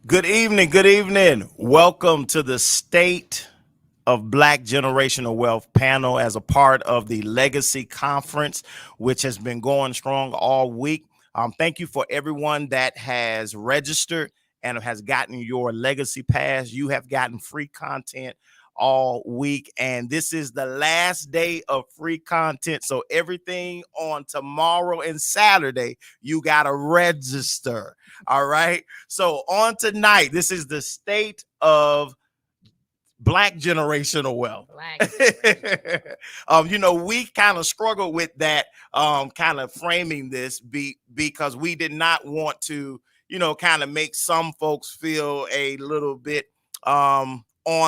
Good evening. Good evening. Welcome to the State of Black Generational Wealth panel as a part of the Legacy Conference, which has been going strong all week. Thank you for everyone that has registered and has gotten your Legacy Pass. You have gotten free content all week, and this is the last day of free content. So everything on tomorrow and Saturday, you got to register. All right. So on tonight, this is the State of Black Generational Wealth. We kind of struggled with that, kind of framing this because we did not want to, kind of make some folks feel a little bit on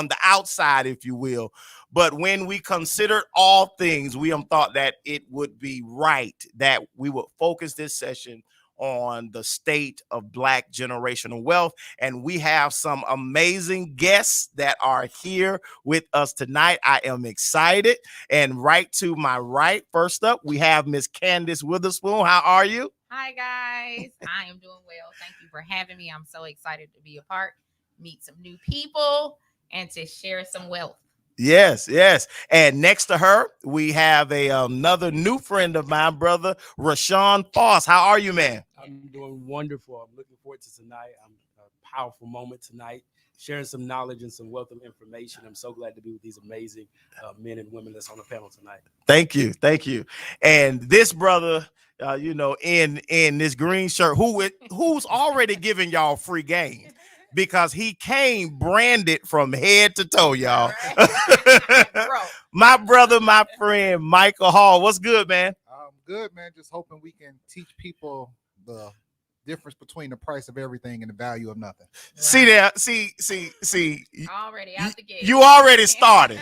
the outside, if you will. But when we considered all things, we thought that it would be right that we would focus this session on the state of Black generational wealth. And we have some amazing guests that are here with us tonight. I am excited. And right to my right, first up, we have Miss Kandice Witherspoon. How are you? Hi, guys. I am doing well. Thank you for having me. I'm so excited to be a part, meet some new people, and to share some wealth. Yes. And next to her, we have another new friend of mine, brother Rashun Faust. How are you, man? I'm doing wonderful. I'm looking forward to tonight. I'm a powerful moment tonight, sharing some knowledge and some wealth of information. I'm so glad to be with these amazing men and women that's on the panel tonight. Thank you. And this brother, in this green shirt, who's already giving y'all free game. Because he came branded from head to toe, y'all. My brother, my friend, Micheal Hall. What's good, man? Good, man. Just hoping we can teach people the difference between the price of everything and the value of nothing. Right. See there. See. Already out the gate. You already started.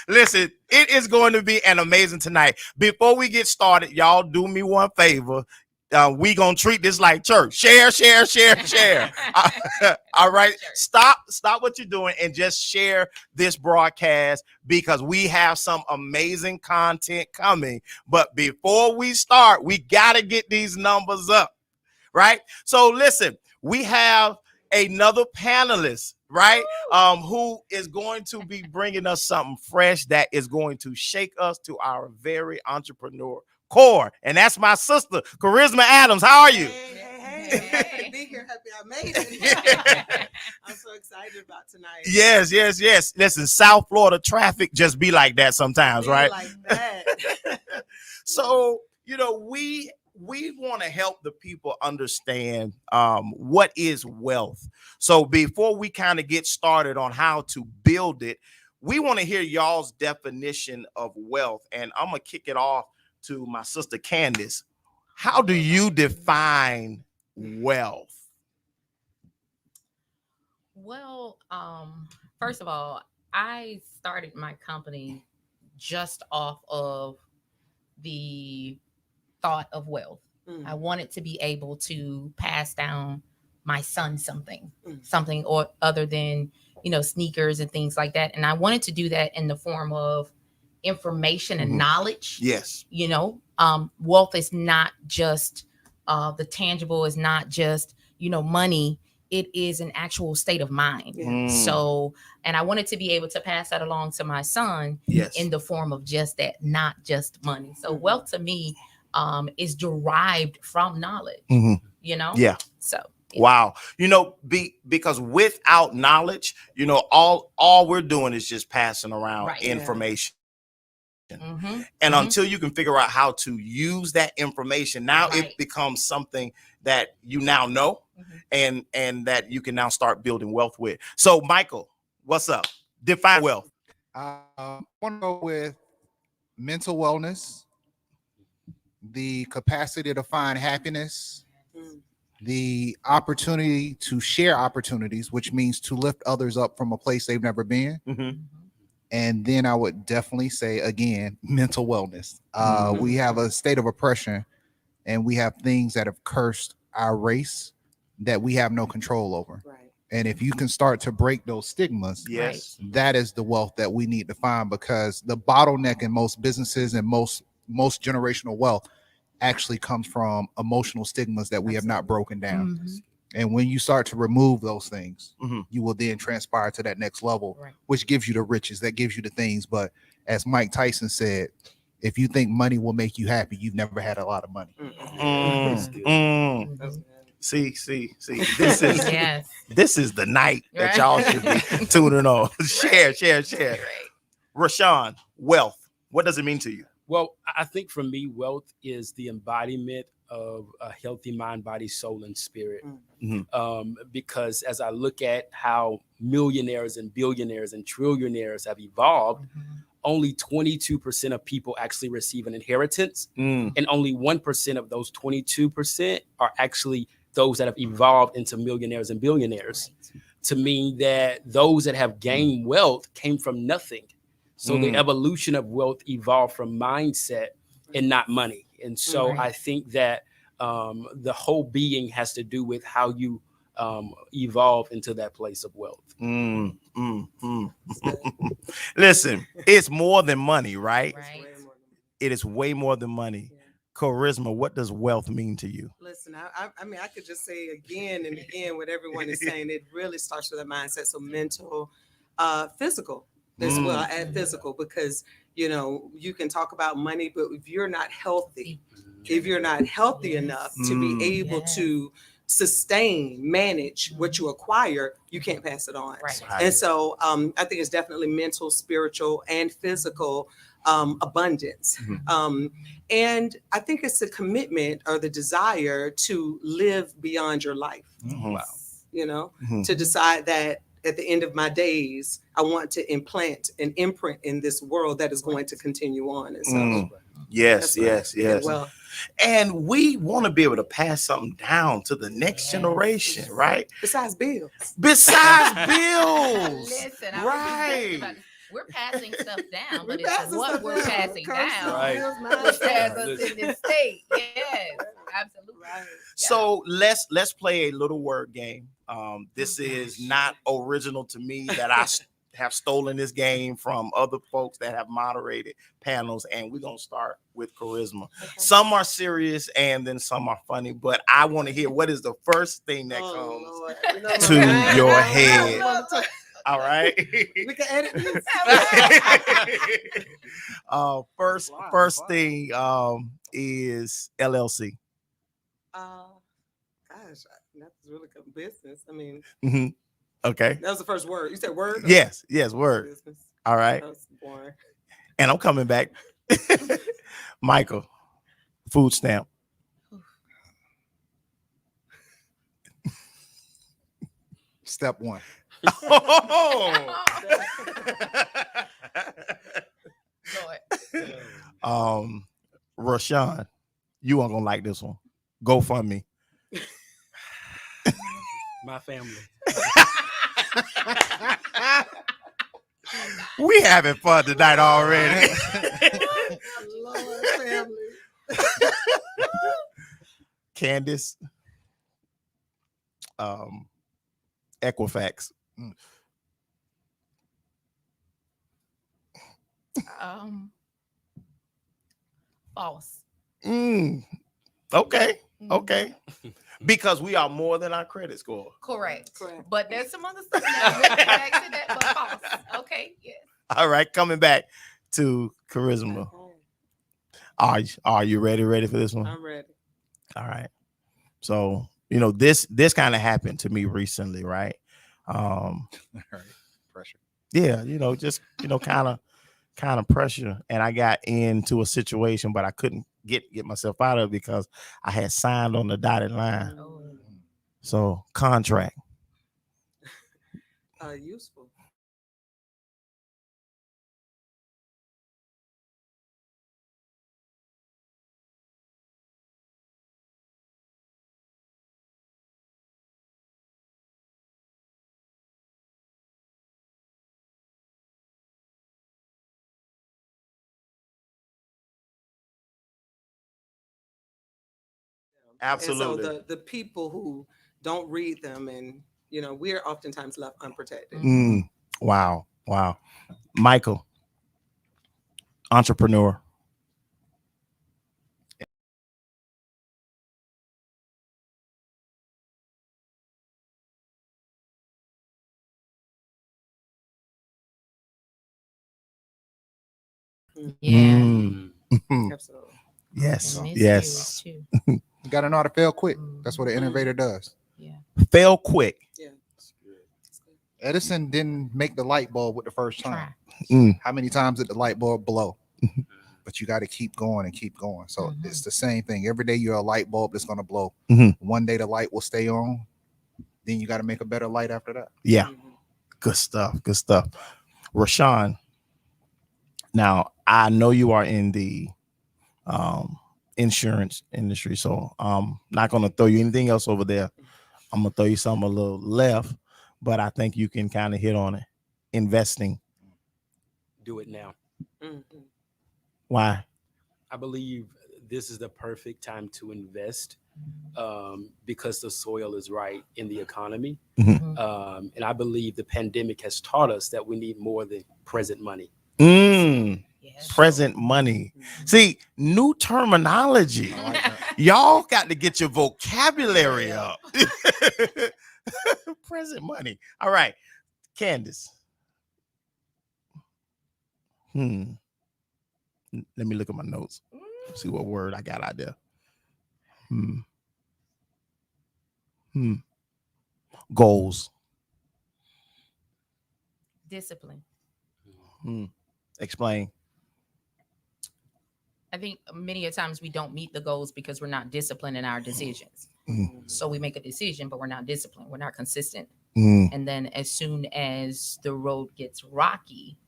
Listen, it is going to be an amazing tonight. Before we get started, y'all do me one favor. We gonna treat this like church. Share. All right. Stop what you're doing and just share this broadcast because we have some amazing content coming. But before we start, we gotta get these numbers up, right? So listen, we have another panelist, right? Who is going to be bringing us something fresh that is going to shake us to our very entrepreneur core, and that's my sister Charisma Adams. How are you? Hey. Happy to be here. Happy I made it. I'm so excited about tonight. Yes. Listen, South Florida traffic just be like that sometimes, right? Like that. So we want to help the people understand what is wealth. So before we kind of get started on how to build it, we want to hear y'all's definition of wealth, and I'm gonna kick it off to my sister Kandice. How do you define wealth? Well, first of all, I started my company just off of the thought of wealth. I wanted to be able to pass down my son something or other than, sneakers and things like that. And I wanted to do that in the form of information and knowledge. Yes. Wealth is not just the tangible, is not just, money. It is an actual state of mind. So, and I wanted to be able to pass that along to my son in the form of just that, not just money. So wealth to me is derived from knowledge, Yeah. So. Yeah. Wow. Because without knowledge, all we're doing is just passing around information. And until you can figure out how to use that information, now it becomes something that you now know and that you can now start building wealth with. So Micheal, what's up? Define wealth. I want to go with mental wellness, the capacity to find happiness, the opportunity to share opportunities, which means to lift others up from a place they've never been. And then I would definitely say, again, mental wellness. We have a state of oppression, and we have things that have cursed our race that we have no control over. Right. And if you can start to break those stigmas, that is the wealth that we need to find, because the bottleneck in most businesses and most generational wealth actually comes from emotional stigmas that we have not broken down. And when you start to remove those things, Mhm. you will then transpire to that next level, Right. which gives you the riches, that gives you the things. But as Mike Tyson said, if you think money will make you happy, you've never had a lot of money. That's good. Mm. That's good. See. This is Yes. this is the night that Right. y'all should be tuning on. Share. Right. Rashun, wealth. What does it mean to you? Well, I think for me, wealth is the embodiment of a healthy mind, body, soul, and spirit. Because as I look at how millionaires and billionaires and trillionaires have evolved, only 22% of people actually receive an inheritance, and only 1% of those 22% are actually those that have evolved into millionaires and billionaires. To mean that those that have gained wealth came from nothing. So the evolution of wealth evolved from mindset and not money. And so Right. I think that the whole being has to do with how you evolve into that place of wealth. Listen, it's more than money, right? Right. Way more than- It is way more than money. Yeah. Charisma, what does wealth mean to you? Listen, I mean, I could just say again and again what everyone is saying. It really starts with a mindset. So mental, physical as well. I add physical because, you know, you can talk about money, but if you're not healthy, if you're not healthy enough to be able to sustain, manage what you acquire, you can't pass it on. Right. And so I think it's definitely mental, spiritual, and physical abundance. And I think it's a commitment or the desire to live beyond your life. Wow. You know, to decide that at the end of my days, I want to implant an imprint in this world that is going to continue on. And so, Yes. well, And we want to be able to pass something down to the next generation, right? besides bills. Besides bills. Listen, I was Right. thinking about this. We're passing stuff down, but We're it's passing what stuff we're down. passing Curses, down. Right. bills, Which has mindsets. us in this state. Yes, absolutely. Right. So let's play a little word game. This is not original to me that I have stolen this game from other folks that have moderated panels, and we're gonna start with charisma. Okay. Some are serious and then some are funny, but I want to hear what is the first thing that comes Lord. You know, to man, your I head. wanna talk- All right. We can edit this. First thing is LLC. Gosh, that's really good business. I mean, Okay. that was the first word. You said word? or Yes, word. Business. All right. That was boring. And I'm coming back. Michael, food stamp. Step one. Oh. Lord. Rashun, you aren't gonna like this one. GoFundMe. My family. We having fun tonight already. Lord, family. Kandice. Equifax. False. Okay. Because we are more than our credit score. Correct. Correct. But there's some other stuff that really connects to that, but false. Okay. Yes. All right, coming back to charisma. Are you ready for this one? I'm ready. All right. So, you know, this kind of happened to me recently, right? All right. Pressure. Yeah, you know, just, you know, kind of pressure. And I got into a situation, but I couldn't get myself out of it because I had signed on the dotted line. Oh. So contract. Useful. Absolutely. And so the people who don't read them, and you know, we're oftentimes left unprotected. Wow. Michael, entrepreneur. Yeah. Absolutely. Yes. And Yes. too. You got to know how to fail quick. That's what an innovator does. Yeah. Fail quick. Yeah. Edison didn't make the light bulb with the first time. Try. How many times did the light bulb blow? But you got to keep going and keep going. So it's the same thing. Every day you're a light bulb that's going to blow. One day the light will stay on. Then you got to make a better light after that. Yeah. Good stuff. Good stuff. Rashun, now I know you are in the insurance industry, so I'm not going to throw you anything else over there. I'm going to throw you something a little left, but I think you can kind of hit on it. Investing. Do it now. Why? I believe this is the perfect time to invest because the soil is right in the economy. And I believe the pandemic has taught us that we need more than present money. Yes. Present money. See, new terminology. Y'all got to get your vocabulary up. Present money. All right. Kandice. Let me look at my notes. See what word I got out there. Goals. Discipline. Explain. I think many a times we don't meet the goals because we're not disciplined in our decisions. So we make a decision, but we're not disciplined. We're not consistent. And then as soon as the road gets rocky,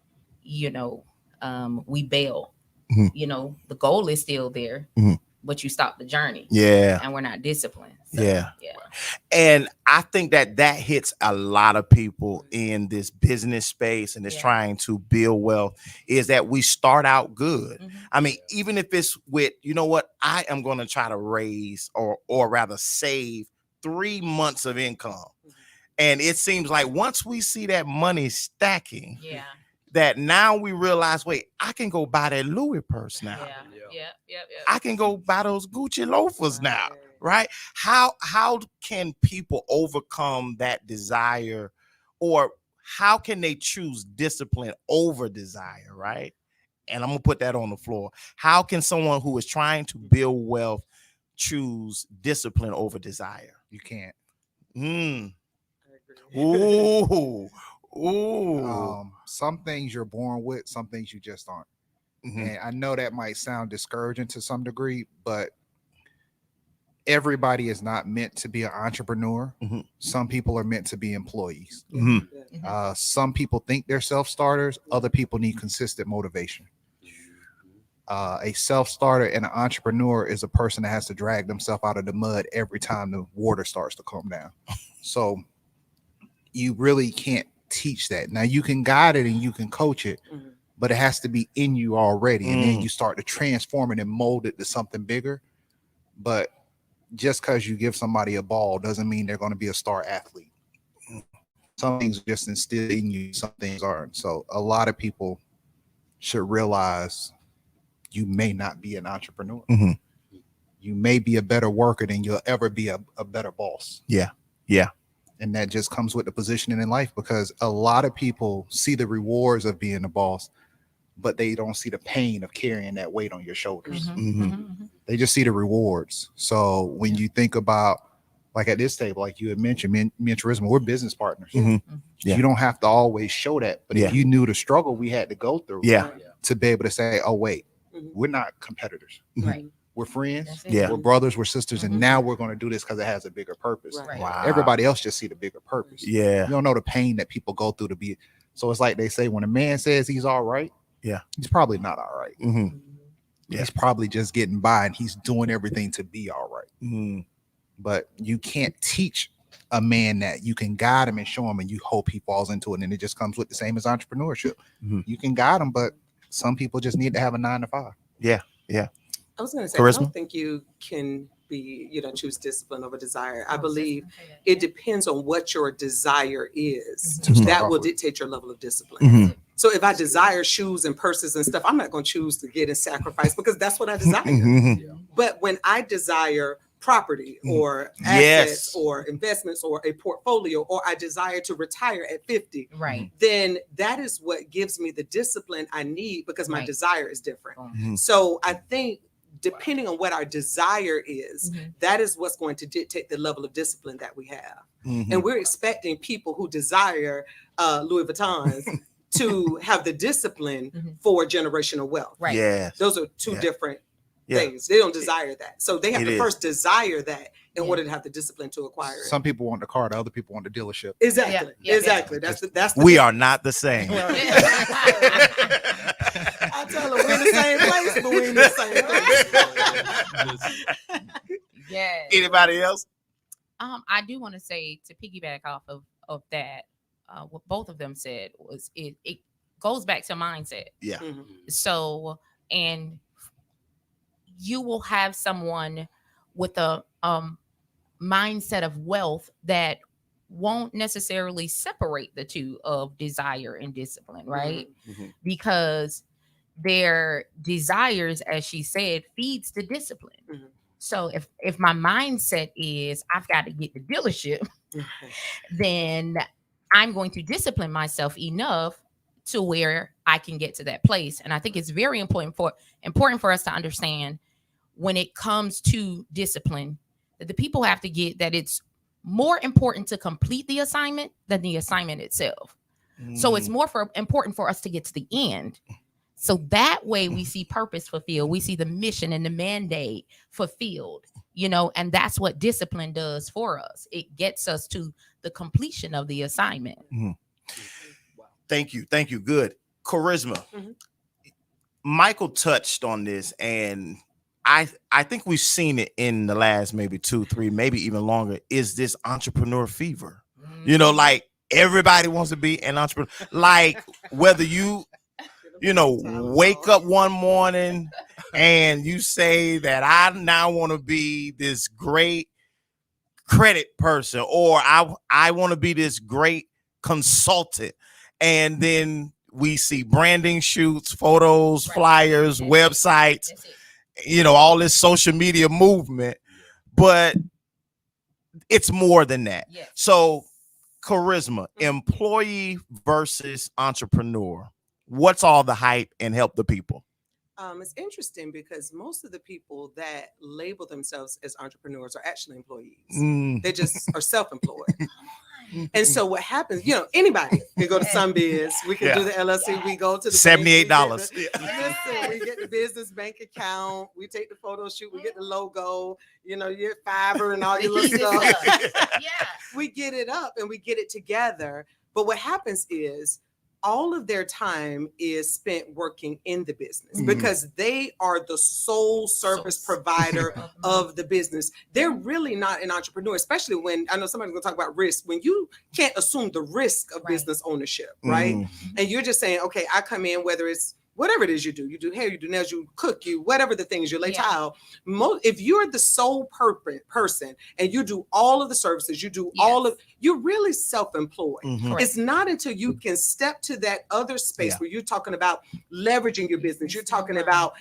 we bail. The goal is still there, but you stop the journey. Yeah. And we're not disciplined. So, yeah. And I think that hits a lot of people in this business space and is trying to build wealth, is that we start out good. I mean, even if it's with, you know what, I am going to try to raise or rather save 3 months of income. And it seems like once we see that money stacking, that now we realize, wait, I can go buy that Louis purse now. I can go buy those Gucci loafers now, right? How can people overcome that desire, or how can they choose discipline over desire, right? And I'm gonna put that on the floor. How can someone who is trying to build wealth choose discipline over desire? You can't. Ooh. Some things you're born with, some things you just aren't. And I know that might sound discouraging to some degree, but everybody is not meant to be an entrepreneur. Some people are meant to be employees. Some people think they're self-starters. Other people need consistent motivation. A self-starter and an entrepreneur is a person that has to drag themselves out of the mud every time the water starts to come down. So you really can't teach that. Now you can guide it and you can coach it, but it has to be in you already. And then you start to transform it and mold it to something bigger. But just because you give somebody a ball doesn't mean they're going to be a star athlete. Some things just instill in you, some things aren't. So a lot of people should realize you may not be an entrepreneur. You may be a better worker than you'll ever be a better boss. Yeah. And that just comes with the positioning in life, because a lot of people see the rewards of being a boss, but they don't see the pain of carrying that weight on your shoulders. They just see the rewards. So when you think about, like at this table, like you had mentioned, me and Charisma, we're business partners. You don't have to always show that, but if you knew the struggle we had to go through to be able to say, oh, wait, we're not competitors. We're friends. We're brothers. We're sisters. And now we're going to do this because it has a bigger purpose. Wow. Everybody else just see the bigger purpose. Yeah. You don't know the pain that people go through to be. So it's like they say, when a man says he's all right, he's probably not all right. He's probably just getting by and he's doing everything to be all right. But you can't teach a man that. You can guide him and show him and you hope he falls into it. And it just comes with the same as entrepreneurship. You can guide him, but some people just need to have a 9 to 5. I was going to say, Charisma? I don't think you can be, choose discipline over desire. I believe it depends on what your desire is. That will dictate your level of discipline. So if I desire shoes and purses and stuff, I'm not going to choose to get and sacrifice because that's what I desire. But when I desire property or assets or investments or a portfolio, or I desire to retire at 50, right, then that is what gives me the discipline I need, because my Right. desire is different. Mhm. So I think depending on what our desire is, Mhm. that is what's going to dictate the level of discipline that we have. Mhm. And we're expecting people who desire Louis Vuittons to have the discipline Mhm. for generational wealth. right. Yes. Those are two Yeah. different Yeah. things. They don't desire that. So they have It to is. first desire that in Yeah. order to have the discipline to acquire it. Some people want the car, the other people want the dealership. Exactly. Yeah. Exactly. That's the We are not the same. I tell them we're in the same place, but we're in the same place. Yes. Anybody else? I do want to say, to piggyback off of that, what both of them said was it goes back to mindset. Yeah. Mhm. So, and you will have someone with a mindset of wealth that won't necessarily separate the two of desire and discipline, right? Mhm. Because their desires, as she said, feeds the discipline. Mhm. So if my mindset is I've got to get the dealership, then I'm going to discipline myself enough to where I can get to that place. And I think it's very important for us to understand, when it comes to discipline, that the people have to get that it's more important to complete the assignment than the assignment itself. So it's more important for us to get to the end. So that way we see purpose fulfilled. We see the mission and the mandate fulfilled, and that's what discipline does for us. It gets us to the completion of the assignment. Thank you. Thank you. Good. Charisma. Mhm. Micheal touched on this, and I think we've seen it in the last maybe 2, 3, maybe even longer, is this entrepreneur fever. Like everybody wants to be an entrepreneur. Like whether you wake up one morning and you say that I now want to be this great credit person, or I want to be this great consultant. And then we see branding shoots, photos, Right. flyers, That's websites, That's it. all this social media movement, but it's more than that. Yes. So charisma, employee versus entrepreneur. What's all the hype, and help the people? It's interesting because most of the people that label themselves as entrepreneurs are actually employees. They just are self-employed. And so what happens, anybody can go to Sunbiz, we can do the LLC, we go to the $78. Listen, we get the business bank account, we take the photo shoot, we get the logo, your Fiverr and all your little stuff. Yeah. We get it up and we get it together. But what happens is all of their time is spent working in the business because they are the sole service provider of the business. They're really not an entrepreneur, especially when I know somebody's gonna talk about risk. When you can't assume the risk of business ownership, right? And you're just saying, okay, I come in, whether it's whatever it is you do hair, you do nails, you cook, whatever the things, you lay tile. If you're the sole person and you do all of the services, you do all of, you're really self-employed. It's not until you can step to that other space where you're talking about leveraging your business, you're talking about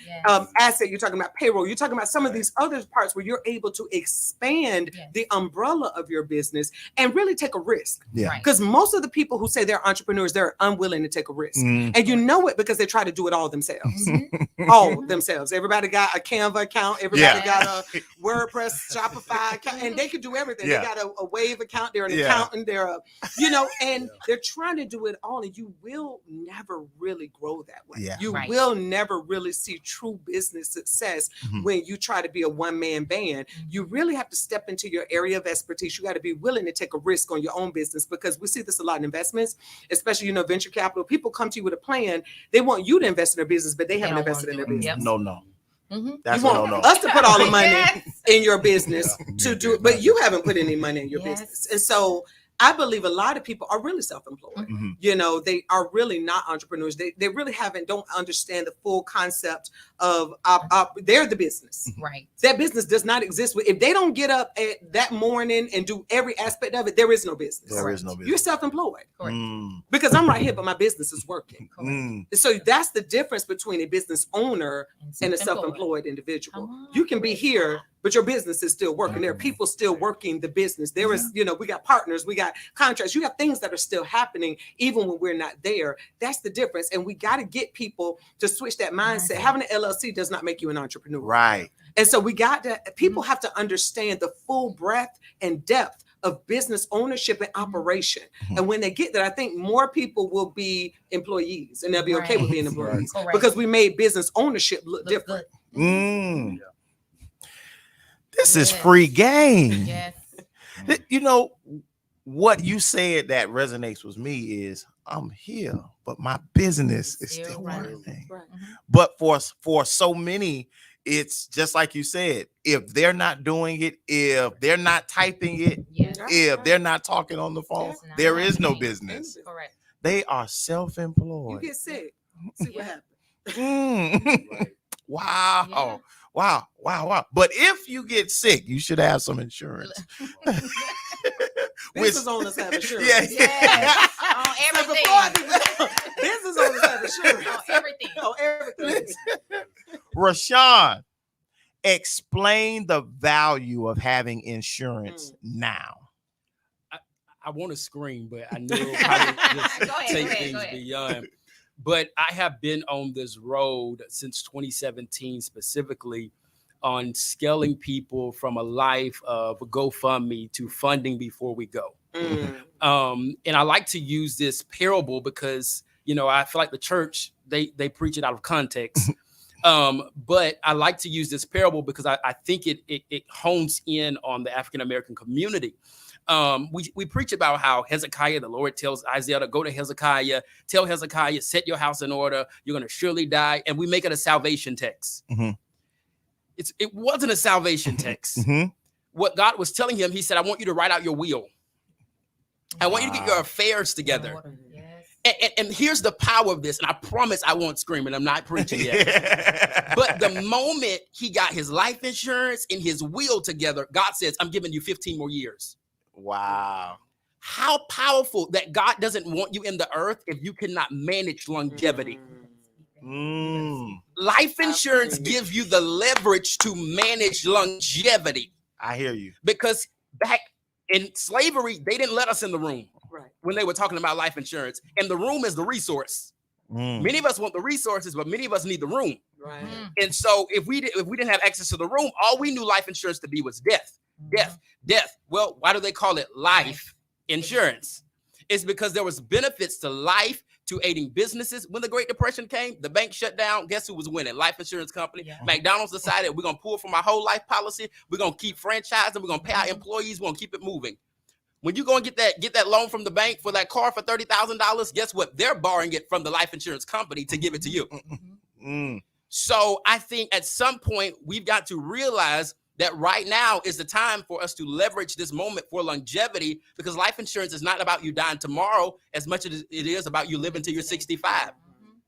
asset, you're talking about payroll, you're talking about some of these other parts where you're able to expand the umbrella of your business and really take a risk. Because most of the people who say they're entrepreneurs, they're unwilling to take a risk. And you know it because they try to do it all themselves. All themselves. Everybody got a Canva account. Everybody got a WordPress, Shopify account, and they can do everything. They got a Wave account. They're an accountant. They're and they're trying to do it all. And you will never really grow that way. You will never really see true business success when you try to be a one-man band. You really have to step into your area of expertise. You got to be willing to take a risk on your own business, because we see this a lot in investments, especially, venture capital. People come to you with a plan. They want you to invest in their business, but they haven't invested in their business. No. That's you want us to put all the money in your business to do it, but you haven't put any money in your business. And so I believe a lot of people are really self-employed. They are really not entrepreneurs. They really don't understand the full concept of they're the business. Right. That business does not exist. If they don't get up at that morning and do every aspect of it, there is no business. There is no business. You're self-employed. Because I'm right here, but my business is working. So that's the difference between a business owner and a self-employed individual. You can be here, but your business is still working. There are people still working the business. There is, you know, we got partners, we got contracts, you got things that are still happening even when we're not there. That's the difference. And we got to get people to switch that mindset. Having an LLC does not make you an entrepreneur. Right. And so we got to, people have to understand the full breadth and depth of business ownership and operation. And when they get there, I think more people will be employees, and they'll be okay with being employees because we made business ownership look different. This is free game. Yes. You know, what you said that resonates with me is I'm here, but my business is still working. Right. But for so many, it's just like you said, if they're not doing it, if they're not typing it, if they're not talking on the phone, there is no business. Correct. They are self-employed. You get sick. See what happens. Wow. Yeah. Wow. But if you get sick, you should have some insurance. Business owners have insurance. Yes. On So everything. before I do- business owners have insurance. On everything. On everything. Rashun, explain the value of having insurance now. I want to scream, but I know how to just Go ahead, take go ahead, things go ahead. beyond. But I have been on this road since 2017, specifically on scaling people from a life of GoFundMe to funding before we go. And I like to use this parable because, you know, I feel like the church, they preach it out of context. But I like to use this parable because I think it hones in on the African-American community. We preach about how Hezekiah, the Lord tells Isaiah to go to Hezekiah, tell Hezekiah, set your house in order, you're going to surely die. And we make it a salvation text. It wasn't a salvation text. What God was telling him, he said, I want you to write out your will. I want you to get your affairs together. And here's the power of this. And I promise I won't scream, and I'm not preaching yet. But the moment he got his life insurance and his will together, God says, I'm giving you 15 more years. Wow. How powerful that God doesn't want you in the earth if you cannot manage longevity. Life insurance gives you the leverage to manage longevity. I hear you. Because back in slavery, they didn't let us in the room when they were talking about life insurance. And the room is the resource. Many of us want the resources, but many of us need the room. And so if we didn't have access to the room, all we knew life insurance to be was death. Well, why do they call it life insurance? It's because there was benefits to life, to aiding businesses. When the Great Depression came, the bank shut down. Guess who was winning? Life insurance company. McDonald's decided we're going to pull from our whole life policy. We're going to keep franchising. We're going to pay our employees. We're going to keep it moving. When you go and get that loan from the bank for that car for $30,000, guess what? They're borrowing it from the life insurance company to give it to you. So I think at some point we've got to realize that right now is the time for us to leverage this moment for longevity, because life insurance is not about you dying tomorrow as much as it is about you living till you're 65.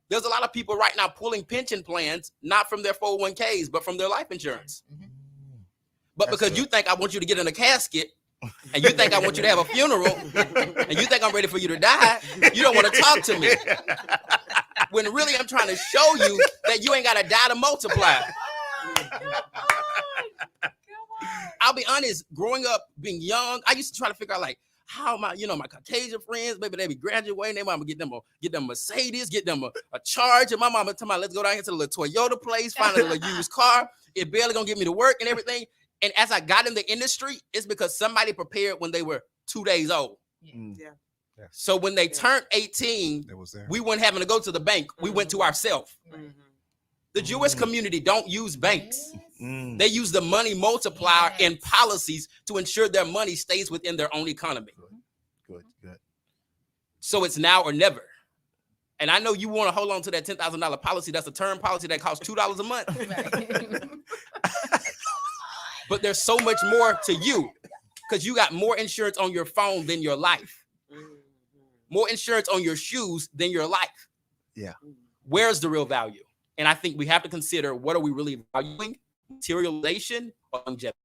There's a lot of people right now pulling pension plans, not from their 401ks, but from their life insurance. But because you think I want you to get in a casket, and you think I want you to have a funeral, and you think I'm ready for you to die, you don't want to talk to me. When really I'm trying to show you that you ain't got to die to multiply. I'll be honest, growing up, being young, I used to try to figure out, like, how my Caucasian friends, maybe they be graduating, they mama get them Mercedes, get them a Charger. My mama tell me, let's go down here to the little Toyota place, find a little used car. It barely gonna get me to work and everything. And as I got in the industry, it's because somebody prepared when they were 2 days old. So when they turned 18, we weren't having to go to the bank. We went to ourselves. The Jewish community don't use banks. They use the money multiplier and policies to ensure their money stays within their own economy. Good. So it's now or never. And I know you want to hold on to that $10,000 policy. That's a term policy that costs $2 a month. But there's so much more to you, because you got more insurance on your phone than your life. More insurance on your shoes than your life. Where's the real value? And I think we have to consider, what are we really valuing? Materialization or longevity?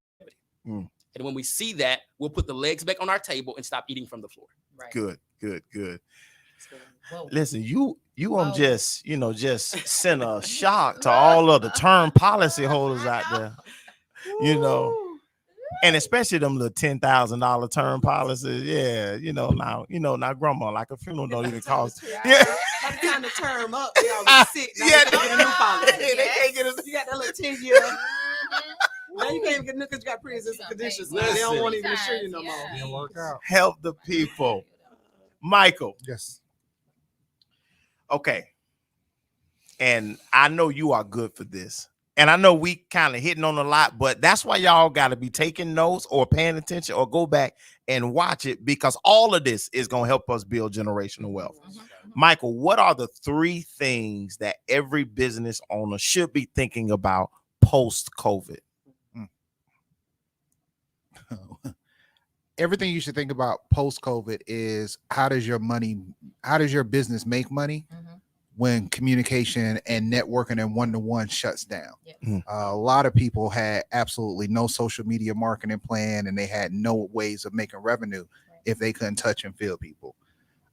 And when we see that, we'll put the legs back on our table and stop eating from the floor. Good. Listen, you just send a shock to all of the term policy holders out there. you know. And especially them little $10,000 term policies. Yeah, now grandma, like a funeral don't even cost. Yeah. By the time the term up, they already sick. Now Yeah, they can't get a new policy. They can't get You got that little 10-year. Now you can't even get new because you got pre-existing conditions. Now they don't want to even insure you no more. Didn't work out. help the people. Michael. Yes. Okay. And I know you are good for this. And I know we kind of hitting on a lot, but that's why y'all got to be taking notes or paying attention or go back and watch it, because all of this is going to help us build generational wealth. Michael, what are the 3 things that every business owner should be thinking about post-COVID? Everything you should think about post-COVID is how does your business make money when communication and networking and one-to-one shuts down? A lot of people had absolutely no social media marketing plan, and they had no ways of making revenue if they couldn't touch and feel people.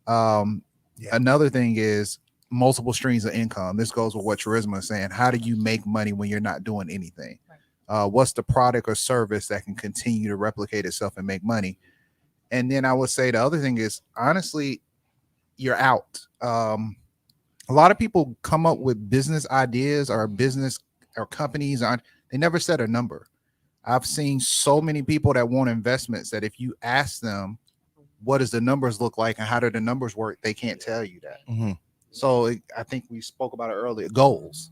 Another thing is multiple streams of income. This goes with what Charisma is saying. How do you make money when you're not doing anything? What's the product or service that can continue to replicate itself and make money? And then I would say the other thing is, honestly, you're out. A lot of people come up with business ideas or business or companies. They never set a number. I've seen so many people that want investments that if you ask them, what does the numbers look like and how do the numbers work, they can't tell you that. So I think we spoke about it earlier, goals.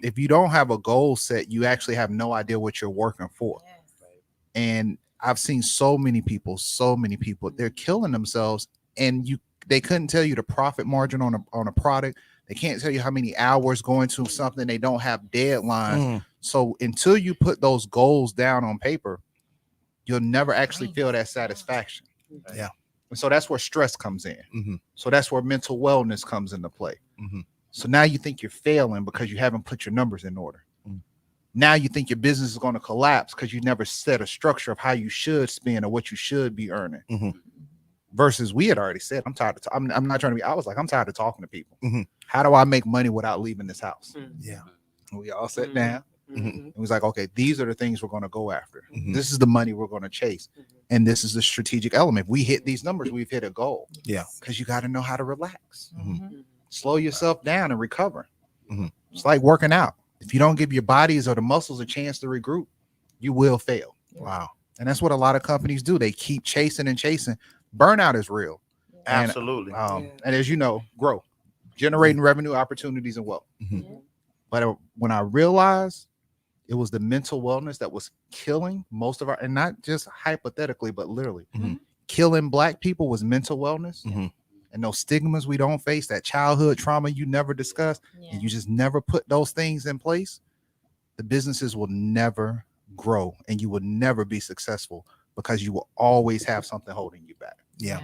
If you don't have a goal set, you actually have no idea what you're working for. And I've seen so many people, they're killing themselves, and they couldn't tell you the profit margin on a product. They can't tell you how many hours going to something. They don't have deadlines. So until you put those goals down on paper, you'll never actually feel that satisfaction. Yeah. And so that's where stress comes in. So that's where mental wellness comes into play. So now you think you're failing because you haven't put your numbers in order. Now you think your business is going to collapse because you never set a structure of how you should spend or what you should be earning. Versus we had already said, I'm tired of I'm not trying to be, I was like, I'm tired of talking to people. How do I make money without leaving this house? Yeah. And we all sat down. And it was like, okay, these are the things we're going to go after. This is the money we're going to chase. And this is the strategic element. If we hit these numbers, we've hit a goal. Yeah. Because you got to know how to relax. Slow yourself down and recover. It's like working out. If you don't give your bodies or the muscles a chance to regroup, you will fail. Wow. And that's what a lot of companies do. They keep chasing and chasing. Burnout is real. Absolutely. And as you know, grow, generating revenue, opportunities, and wealth. But when I realized it was the mental wellness that was killing most of our, and not just hypothetically, but literally killing Black people, was mental wellness. And those stigmas we don't face, that childhood trauma you never discussed, and you just never put those things in place, the businesses will never grow and you will never be successful because you will always have something holding you back. Yeah.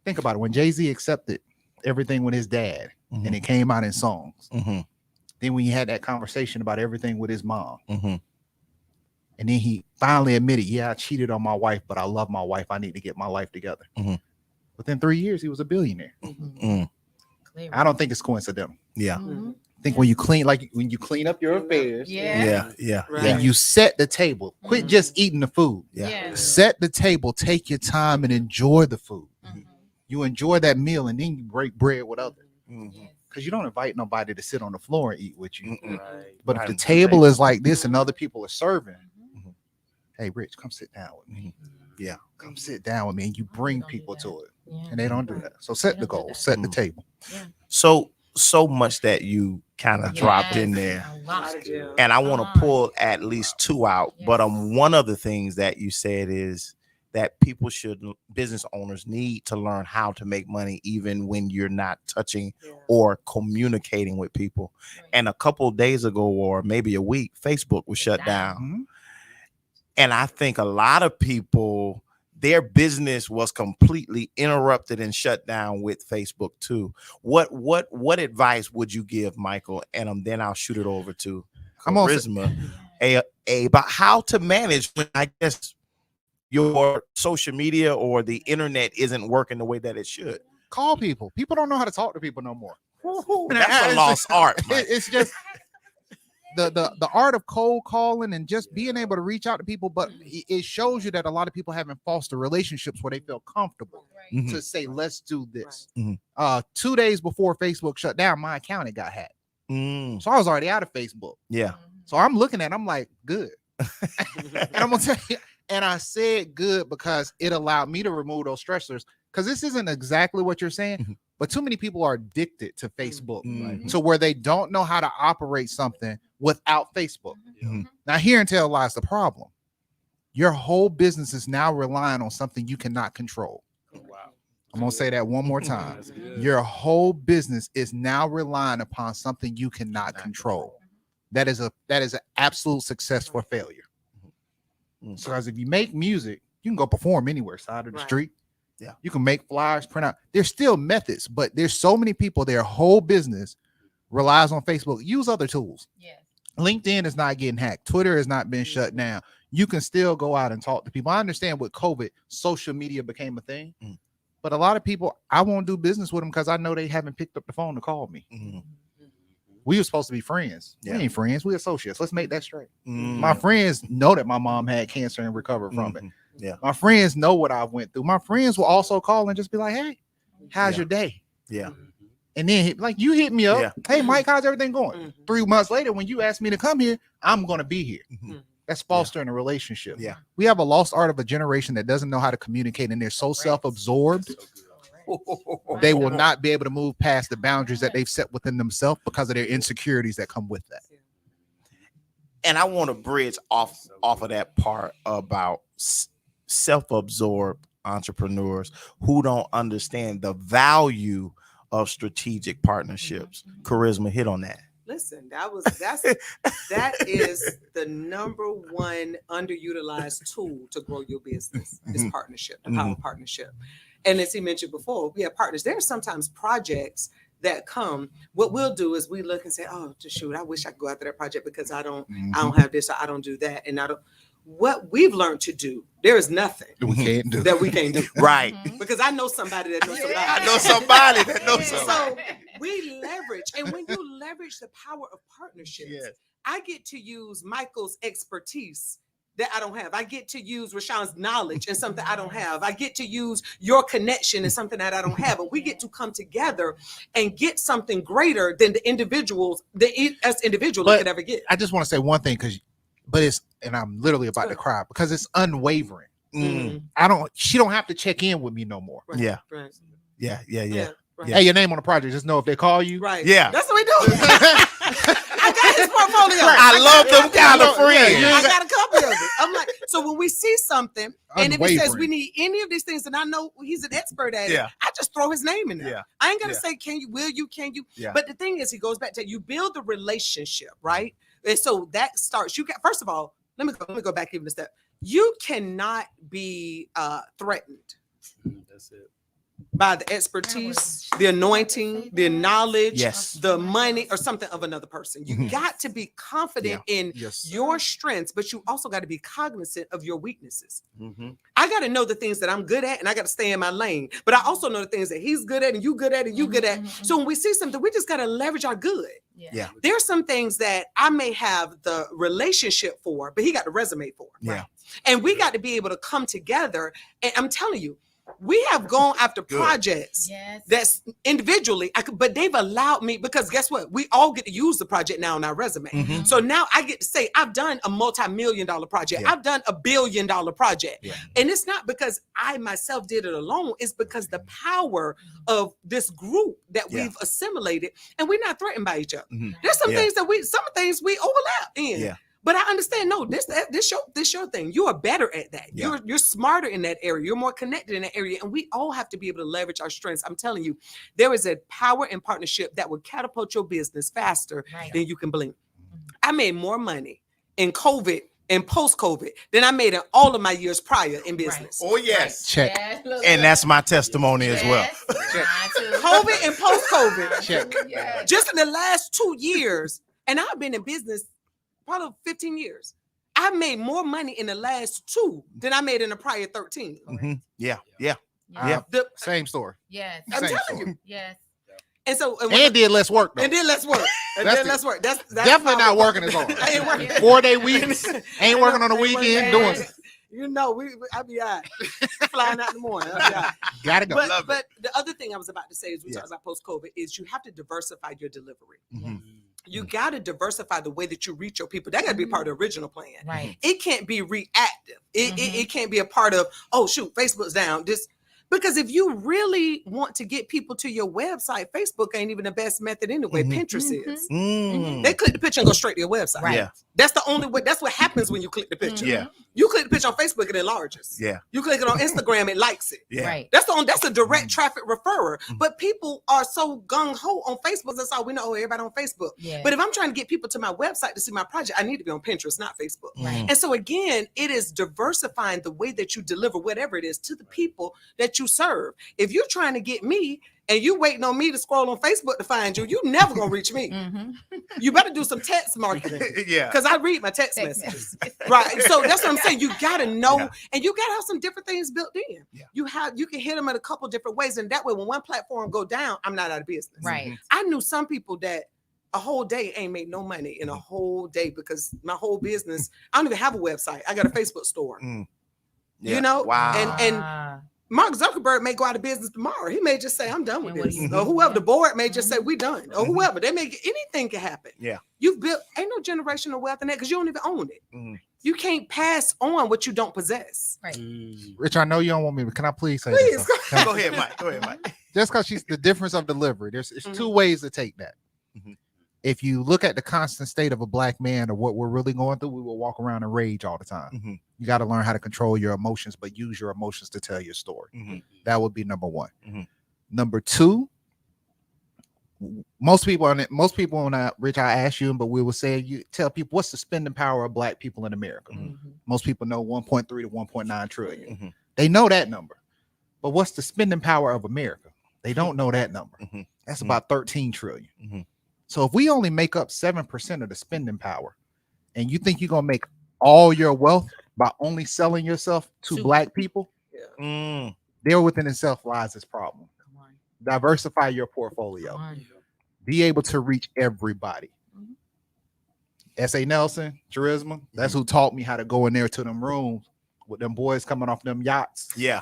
Think about it. When Jay-Z accepted everything with his dad and it came out in songs, then when you had that conversation about everything with his mom, and then he finally admitted, yeah, I cheated on my wife, but I love my wife. I need to get my life together. Within 3 years, he was a billionaire. I don't think it's coincidental. Yeah. I think when you clean up your affairs, Yeah. and you set the table, quit just eating the food. Set the table, take your time and enjoy the food. You enjoy that meal, and then you break bread with others. Because you don't invite nobody to sit on the floor and eat with you. But if the table is like this and other people are serving, hey, Rich, come sit down with me. Yeah, come sit down with me, and you bring people to it. And they don't do that. So set the goal, set the table. So much that you kind of dropped in there, and I want to pull at least 2 out. But one of the things that you said is that business owners need to learn how to make money even when you're not touching or communicating with people. And a couple of days ago, or maybe a week, Facebook was shut down. And I think a lot of people, their business was completely interrupted and shut down with Facebook too. What advice would you give, Michael? And then I'll shoot it over to Charisma about how to manage when, I guess, your social media or the internet isn't working the way that it should. Call people. People don't know how to talk to people no more. That's a lost art. It's just the art of cold calling and just being able to reach out to people, but it shows you that a lot of people haven't fostered relationships where they feel comfortable to say, let's do this. 2 days before Facebook shut down, my account had got hacked. So I was already out of Facebook. Yeah. So I'm looking at it, I'm like, good. And I'm gonna tell you, and I said good because it allowed me to remove those stressors. Because this isn't exactly what you're saying, but too many people are addicted to Facebook to where they don't know how to operate something without Facebook. Now, herein lies the problem. Your whole business is now relying on something you cannot control. I'm gonna say that one more time. Your whole business is now relying upon something you cannot control. That is an absolute success for failure. Because if you make music, you can go perform anywhere, side of the street. Yeah, you can make flyers, print out. There's still methods, but there's so many people, their whole business relies on Facebook. Use other tools. Yeah. LinkedIn is not getting hacked. Twitter has not been shut down. You can still go out and talk to people. I understand with COVID, social media became a thing, but a lot of people, I won't do business with them because I know they haven't picked up the phone to call me. We were supposed to be friends. We ain't friends. We associates. Let's make that straight. My friends know that my mom had cancer and recovered from it. Yeah. My friends know what I went through. My friends will also call and just be like, hey, how's your day? Yeah. And then like you hit me up. Yeah. Hey, Mike, how's everything going? 3 months later, when you ask me to come here, I'm going to be here. That's fostering a relationship. Yeah. We have a lost art of a generation that doesn't know how to communicate, and they're so self-absorbed. They will not be able to move past the boundaries that they've set within themselves because of their insecurities that come with that. And I want to bridge off of that part about self-absorbed entrepreneurs who don't understand the value of strategic partnerships. Charisma, hit on that. Listen, that is the number one underutilized tool to grow your business is partnership, the power of partnership. And as he mentioned before, we have partners. There are sometimes projects that come. What we'll do is we look and say, oh, shoot, I wish I could go after that project because I don't have this, or I don't do that. And what we've learned to do, there is nothing we can't do. That we can't do. Right. Because I know somebody that knows somebody. I know somebody that knows somebody. So we leverage. And when you leverage the power of partnerships, I get to use Michael's expertise that I don't have. I get to use Rashun's knowledge and something I don't have. I get to use your connection and something that I don't have. And we get to come together and get something greater than the individuals, us individuals could ever get. I just want to say one thing, and I'm literally about to cry because it's unwavering. She don't have to check in with me no more. Right. Yeah. Right. Yeah. Right. Hey, your name on the project. Just know if they call you. Right. Yeah. That's what we do. I got his portfolio. I love them kind of friends. I got a copy of it. I'm like, so when we see something, and if he says we need any of these things, and I know he's an expert at it, I just throw his name in there. Yeah. I ain't gonna say, can you, will you, can you? Yeah. But the thing is, he goes back to you build the relationship, right? And so that starts. You can first of all, let me go back even a step. You cannot be threatened. That's it. By the expertise, the anointing, the knowledge, the money, or something of another person. You got to be confident in your strengths, but you also got to be cognizant of your weaknesses. I got to know the things that I'm good at, and I got to stay in my lane. But I also know the things that he's good at, and you good at, and you good at. So when we see something, we just got to leverage our good. Yeah. There's some things that I may have the relationship for, but he got the resume for. Right? And we got to be able to come together. And I'm telling you, we have gone after projects that's individually, but they've allowed me, because guess what? We all get to use the project now on our resume. So now I get to say, I've done a multi-million-dollar project. I've done a billion-dollar project. And it's not because I myself did it alone. It's because the power of this group that we've assimilated, and we're not threatened by each other. There's some things that some things we overlap in. But I understand, no, this your thing. You are better at that. You're smarter in that area. You're more connected in that area. And we all have to be able to leverage our strengths. I'm telling you, there is a power in partnership that will catapult your business faster than you can blink. I made more money in COVID and post-COVID than I made in all of my years prior in business. Oh, yes. Check. And that's my testimony as well. COVID and post-COVID. Check. Just in the last 2 years, and I've been in business probably 15 years. I made more money in the last 2 than I made in the prior 13. Yeah. Same story. Yes. I'm telling you. Yes. And so And did less work though. And then let's work. And That's then the- let's work. That's Definitely not working as hard. Ain't working. 4-day weeks. Ain't working on the weekend. Doing. You know, I be out flying out in the morning. I be out. Gotta go. But the other thing I was about to say is we talked about post-COVID is you have to diversify your delivery. Mhm. You got to diversify the way that you reach your people. That got to be part of the original plan. Right. It can't be reactive. It can't be a part of, oh, shoot, Facebook's down. Because if you really want to get people to your website, Facebook ain't even the best method anyway. Pinterest is. They click the picture and go straight to your website. Right. Yeah. That's the only way. That's what happens when you click the picture. Yeah. You click the picture on Facebook, it enlarges. Yeah. You click it on Instagram, it likes it. Yeah. Right. That's a direct traffic referrer. But people are so gung ho on Facebook. That's all we know. Everybody on Facebook. Yeah. But if I'm trying to get people to my website to see my project, I need to be on Pinterest, not Facebook. Right. And so again, it is diversifying the way that you deliver whatever it is to the people that you serve. If you're trying to get me and you waiting on me to scroll on Facebook to find you, you never gonna reach me. You better do some text marketing. Yeah. Because I read my text messages. Right. So that's what I'm saying. You gotta know, and you gotta have some different things built in. Yeah. You can hit them in a couple different ways. And that way, when one platform go down, I'm not out of business. Right. I knew some people that a whole day ain't made no money in a whole day because my whole business, I don't even have a website. I got a Facebook store. Yeah. You know? Wow. And Mark Zuckerberg may go out of business tomorrow. He may just say, I'm done with And what this. do you Or do? whoever, the board may just say, we done. Or whoever. They may get anything can happen. Yeah. You've built, ain't no generational wealth in that because you don't even own it. Mhm. You can't pass on what you don't possess. Right. Rich, I know you don't want me, but can I please say Please, this? go Go ahead, Mike. Go ahead, Mike. Just because she's the difference of delivery. It's two ways to take that. Mhm. If you look at the constant state of a black man or what we're really going through, we will walk around in rage all the time. Mhm. You got to learn how to control your emotions, but use your emotions to tell your story. Mhm. That would be number one. Mhm. Number two, most people, when Rich, I ask you, but we will say, you tell people what's the spending power of black people in America. Most people know 1.3 to 1.9 trillion. Mhm. They know that number, but what's the spending power of America? They don't know that number. Mhm. That's Mhm. about 13 trillion. Mhm. So if we only make up 7% of the spending power, and you think you're gonna make all your wealth by only selling yourself to black people, Mm. there within itself lies this problem. Come on. Diversify your portfolio. Come on. Be able to reach everybody. Mhm. S.A. Nelson, Charisma, that's who taught me how to go in there to them rooms with them boys coming off them yachts. Yeah.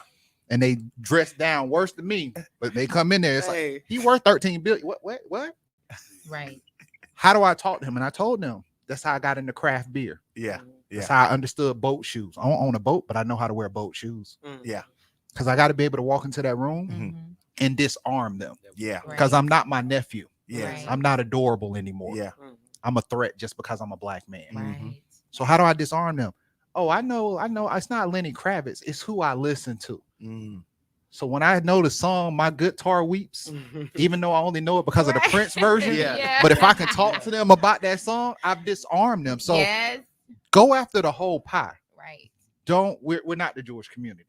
And they dress down worse than me, but they come in there. It's like, Hey. he worth 13 billion. What? Right. How do I talk to him? And I told them that's how I got into craft beer. Yeah. That's how I understood boat shoes. I don't own a boat, but I know how to wear boat shoes. Yeah. Because I got to be able to walk into that room Mhm. and disarm them. Yeah. Because I'm not my nephew. Yeah. Right. I'm not adorable anymore. Yeah. I'm a threat just because I'm a black man. Right. So how do I disarm them? Oh, I know. It's not Lenny Kravitz. It's who I listen to. Mm. So when I know the song "My Guitar Weeps," even though I only know it because of the Right. Prince version, Yeah. but if I can talk to them about that song, I've disarmed them. So yes. go after the whole pie. Right. We're not the Jewish community,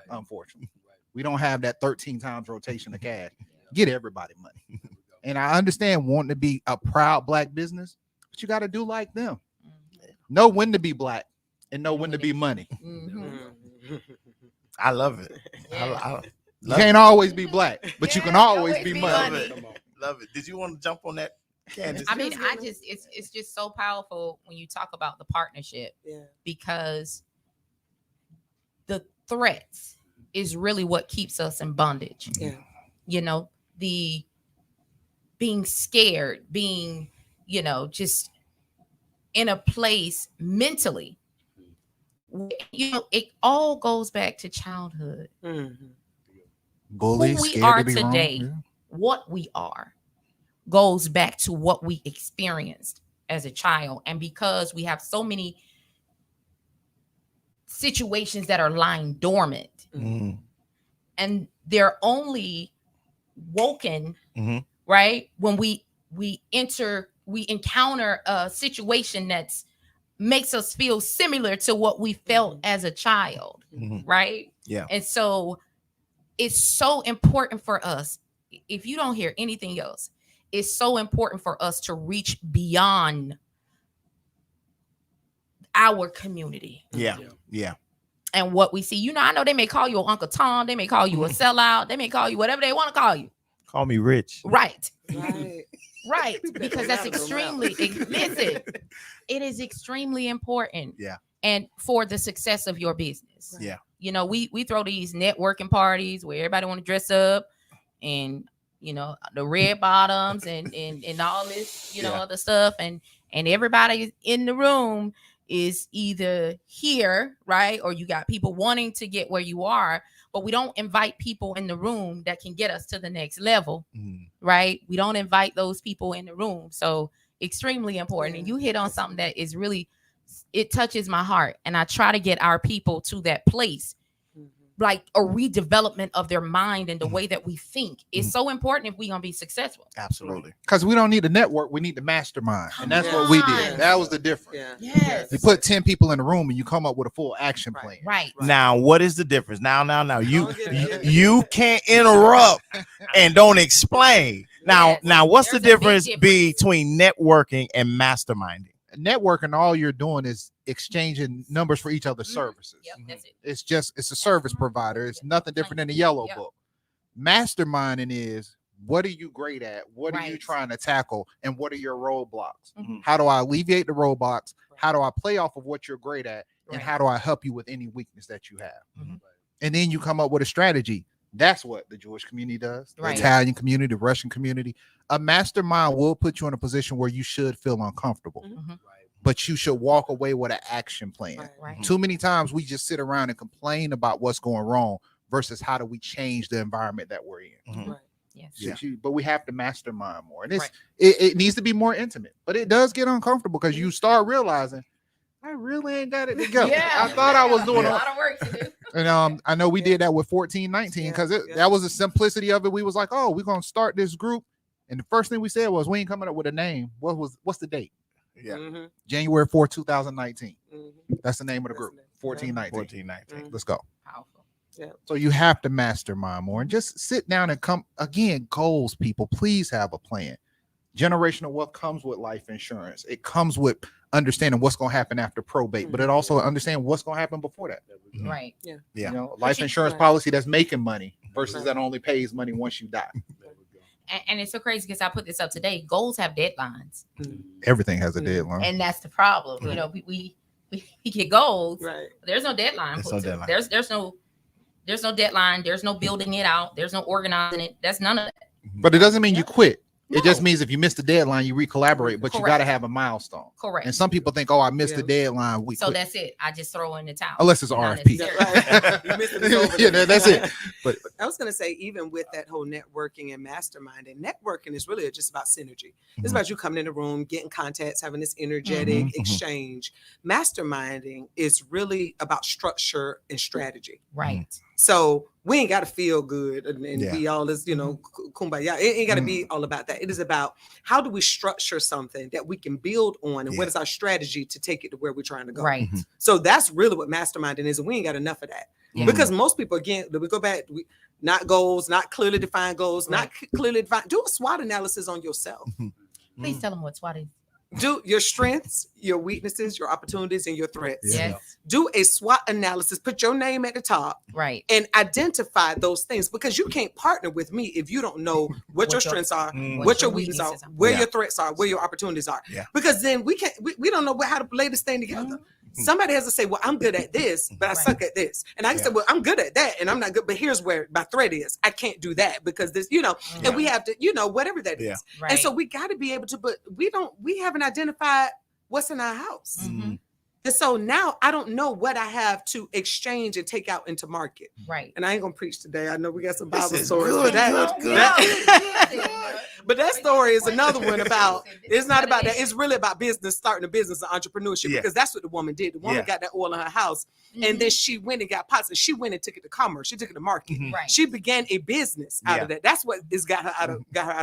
unfortunately. We don't have that 13 times rotation of cash. Get everybody money. And I understand wanting to be a proud black business, but you got to do like them. Know when to be black and know when to be money. I love it. Yeah. I You love can't always be black, but you can Yeah, always always be be money. money. it. Love it. Did you want to jump on that, Kandice? I mean, it's just so powerful when you talk about the partnership Yeah. because the threats is really what keeps us in bondage. Yeah. You know, the being scared, being, just in a place mentally. It all goes back to childhood. Bully, Who we scared are to be wrong. today. Yeah. What we are goes back to what we experienced as a child. And because we have so many situations that are lying dormant Mm. and they're only woken, Mhm. right? When we encounter a situation that's makes us feel similar to what we felt as a child, Mhm. right? Yeah. And so it's so important for us, if you don't hear anything else, it's so important for us to reach beyond our community Yeah. Yeah. and what we see. I know they may call you Uncle Tom, they may call you a sellout, they may call you whatever they want to call you. Call me rich. Right. Right. Right. People that Because go that's out of their mouth. listen, it is extremely important. Yeah. And for the success of your business. Right. Yeah. You know, we throw these networking parties where everybody want to dress up and, you know, the red bottoms and all this, you know, Yeah. other stuff. And everybody in the room is either here, right? Or you got people wanting to get where you are, but we don't invite people in the room that can get us to the next level, right? We don't invite those people in the room. So extremely important. Yeah. And you hit on something that is really, it touches my heart. And I try to get our people to that place, like a redevelopment of their mind and the way that we think is so important if we're going to be successful. Absolutely. Because we don't need a network, we need the mastermind. And that's Come what we on. did. That was the difference. Yeah. Yes. You put 10 people in the room and you come up with a full action Right. plan. Right. Now, what is the difference? Now, you Don't get it. you can't interrupt and don't explain. Yes. Now, what's the There's a big difference difference. between networking and masterminding? Networking, all you're doing is exchanging numbers for each other's services. Yep, that's it. It's a service provider. It's nothing different than the yellow Yep. book. Masterminding is, what are you great at? What are you Right. trying to tackle? And what are your roadblocks? Mhm. How do I alleviate the roadblocks? How do I play off of what you're great at? And Right. how do I help you with any weakness that you have? Mhm. And then you come up with a strategy. That's what the Jewish community does, the Right. Italian community, the Russian community. A mastermind will put you in a position where you should feel uncomfortable, Mhm. but you should walk away with an action plan. Right. Right. Too many times we just sit around and complain about what's going wrong versus how do we change the environment that we're in. Right. Yes. Yeah. But we have to mastermind more, and Right. it needs to be more intimate. But it does get uncomfortable because you start realizing I really ain't got it together. I thought I was doing a all. lot of work to do. And I know we did that with 1419 because that was the simplicity of it. We was like, oh, we're gonna start this group, and the first thing we said was we ain't coming up with a name. What's the date? Yeah. Mhm. January 4th, 2019. Mhm. That's the name of the That's group. the name. 1419. 1419. Let's go. Powerful. So you have to mastermind more and just sit down and come again. Goals, people, please have a plan. Generational wealth comes with life insurance. It comes with understanding what's going to happen after probate, but it also understands what's going to happen before that. Mhm. Right. Yeah. You know, life you- insurance Right. policy that's making money versus Right. that only pays money once you die. And it's so crazy because I put this up today. Goals have deadlines, Everything has a Mhm. deadline. and that's the problem. You know, we get goals. Right. But there's no deadline. There's put no to it. deadline. There's no deadline. There's no building it out. There's no organizing it. That's none of that. But it doesn't mean you Yeah. quit. It just No. means if you miss the deadline, you recollaborate, but you got to Correct. have a milestone. Correct. And some people think, oh, I missed the Yeah. deadline. We So quit. that's it. I just throw in the towel. Unless it's an Not RFP. necessarily. Right. You missed it, it's over Yeah, there. that's it. But I was going to say, even with that whole networking and masterminding, networking is really just about synergy. It's Mhm. about you coming in the room, getting contacts, having this energetic Mhm. exchange. Masterminding is really about structure and strategy. Right. So we ain't got to feel good and Yeah. be all this, kumbaya. It ain't got to be all about that. It is about how do we structure something that we can build on, and Yeah. what is our strategy to take it to where we're trying to go. Right. Mhm. So that's really what masterminding is, and we ain't got enough of that. Yeah. Because most people, again, we go back, not goals, not clearly defined goals, not clearly defined. Do a SWOT analysis on yourself. Please tell them what SWOT is. Do your strengths, your weaknesses, your opportunities, and your threats. Yeah. Yes. Do a SWOT analysis. Put your name at the top Right. and identify those things, because you can't partner with me if you don't know what your strengths are, Mm. what your weaknesses are, where Yeah. your threats are, where your opportunities are. Yeah. Because then we don't know how to lay this thing together. Somebody has to say, well, I'm good at this, but I suck at this. And I can say, well, I'm good at that and I'm not good, but here's where my threat is. I can't do that because this, and we have to, whatever that is. Yeah. Right. And so we got to be able to, but we haven't identified what's in our house. Mhm. And so now I don't know what I have to exchange and take out into market. Right. And I ain't gonna preach today. I know we got some This Bible is stories. good, but good. but that story is another one about, it's not about that. It's really about business, starting a business and entrepreneurship, Yeah. because that's what the woman did. The woman Yeah. got that oil in her house, and then she went and got pots, and she went and took it to commerce. She took it to market. Mhm. Right. She began a business out Yeah. of that. That's what has got her out